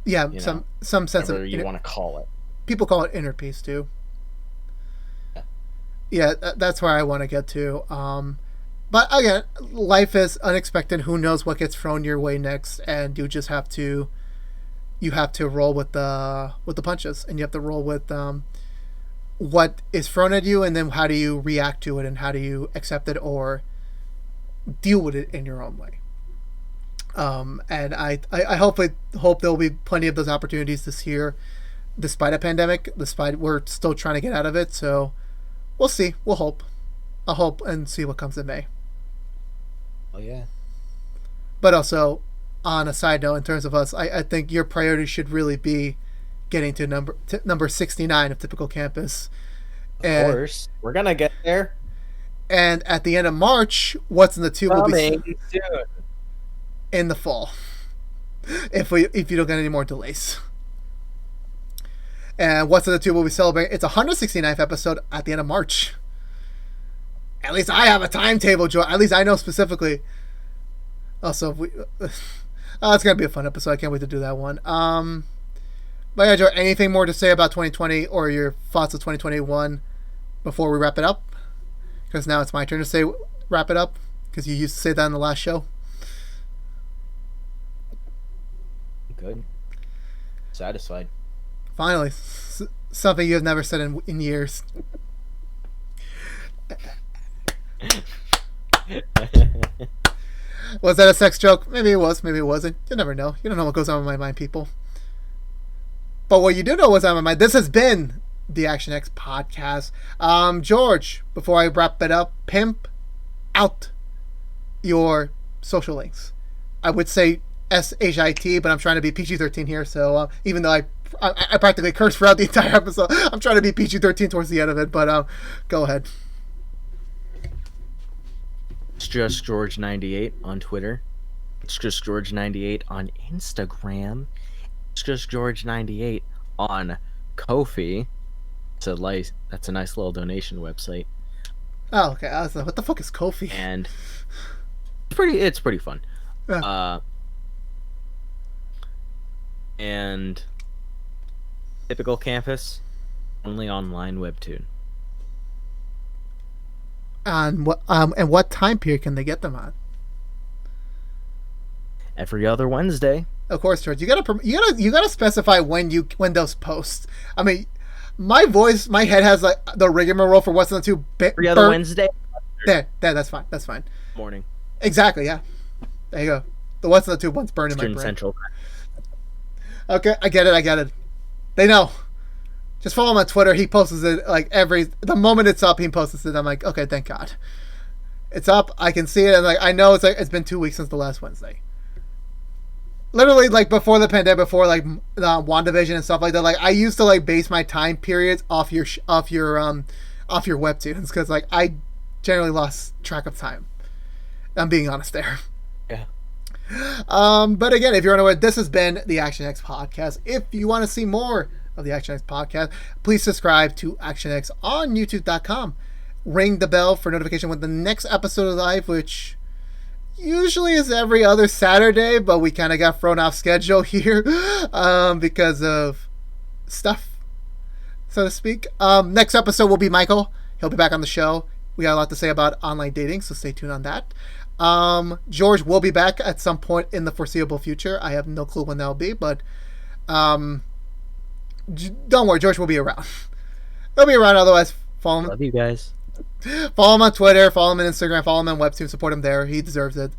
Yeah, some sense whatever of you want to call it. People call it inner peace too. Yeah, that's where I want to get to. But again, life is unexpected. Who knows what gets thrown your way next, and you just have to roll with the punches, and you have to roll with what is thrown at you, and then how do you react to it, and how do you accept it or deal with it in your own way. And I hope there will be plenty of those opportunities this year. despite a pandemic, despite we're still trying to get out of it. So we'll see. We'll hope. I'll hope and see what comes in May. Oh yeah. But also, on a side note, in terms of us, I think your priority should really be getting to number 69 of Typical Campus. Of course, we're gonna get there. And at the end of March, What's in the Tube will be soon. In the fall, if you don't get any more delays. And What's in the Tube will be celebrating its 169th episode at the end of March. At least I have a timetable, Joe. At least I know specifically. Also, it's gonna be a fun episode. I can't wait to do that one. But yeah, Joe, anything more to say about 2020 or your thoughts of 2021 before we wrap it up? Because now it's my turn to wrap it up. Because you used to say that in the last show. Good. Satisfied. Finally, something you have never said in years. Was that a sex joke? Maybe it was, maybe it wasn't. You never know. You don't know what goes on in my mind, people. But what you do know what's on my mind. This has been the ActionX Podcast. George, before I wrap it up, pimp out your social links. I would say SHIT, but I'm trying to be PG-13 here. So even though I practically cursed throughout the entire episode, I'm trying to be PG-13 towards the end of it. But go ahead. It's just George98 on Twitter. It's just George98 on Instagram. It's just George98 on Ko-fi. That's a nice little donation website. Oh, okay. I was like, what the fuck is Ko-fi? And it's pretty fun. Yeah. And Typical Campus, only online webtoon. And what time period can they get them on? Every other Wednesday. Of course, George. You gotta specify when those post. I mean, my head has like the rigmarole for What's in the Tube. Every other Wednesday. There. That's fine. That's fine. Morning. Exactly. Yeah. There you go. The What's in the Tube one's burned in my brain. Central. Okay, I get it. They know. Just follow him on Twitter. He posts it like the moment it's up, he posts it. I'm like, okay, thank God. It's up. I can see it. And like, I know it's been 2 weeks since the last Wednesday. Literally, like before the pandemic, before like WandaVision and stuff like that. Like I used to like base my time periods off your webtoons because like I generally lost track of time. I'm being honest there. Yeah. But again, if you're unaware, this has been the ActionX Podcast. If you want to see more of the ActionX Podcast, please subscribe to ActionX on YouTube.com. Ring the bell for notification when the next episode is live, which usually is every other Saturday, but we kind of got thrown off schedule here because of stuff, so to speak. Next episode will be Michael. He'll be back on the show. We got a lot to say about online dating, so stay tuned on that. George will be back at some point in the foreseeable future. I have no clue when that'll be, but don't worry, George will be around. He'll be around, otherwise follow him. Love you guys. Follow him on Twitter, follow him on Instagram, follow him on Webtoon, support him there. He deserves it.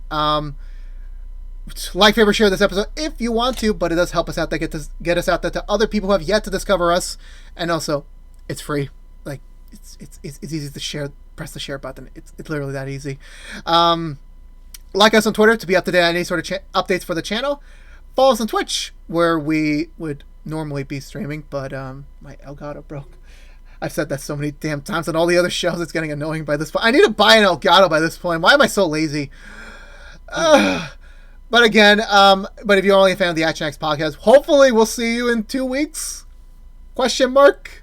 Like, favorite, share this episode if you want to, but it does help us out to get us out there to other people who have yet to discover us. And also, it's free. Like, it's easy to share. Press the share button. It's literally that easy. Like us on Twitter to be up to date on any sort of updates for the channel. Follow us on Twitch, where we would normally be streaming, but my Elgato broke. I've said that so many damn times on all the other shows. It's getting annoying by this point. I need to buy an Elgato by this point. Why am I so lazy? But again, but if you're only a fan of the ActionX Podcast, hopefully we'll see you in 2 weeks? Question mark?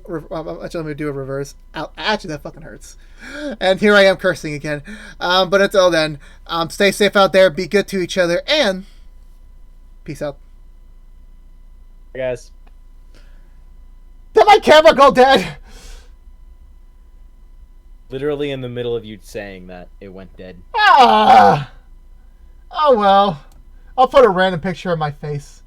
I'm actually going to do a reverse. Ow, actually, that fucking hurts. And here I am cursing again. But until then, stay safe out there, be good to each other, and peace out. Hey guys. Did my camera go dead? Literally in the middle of you saying that, it went dead. Oh well. I'll put a random picture of my face.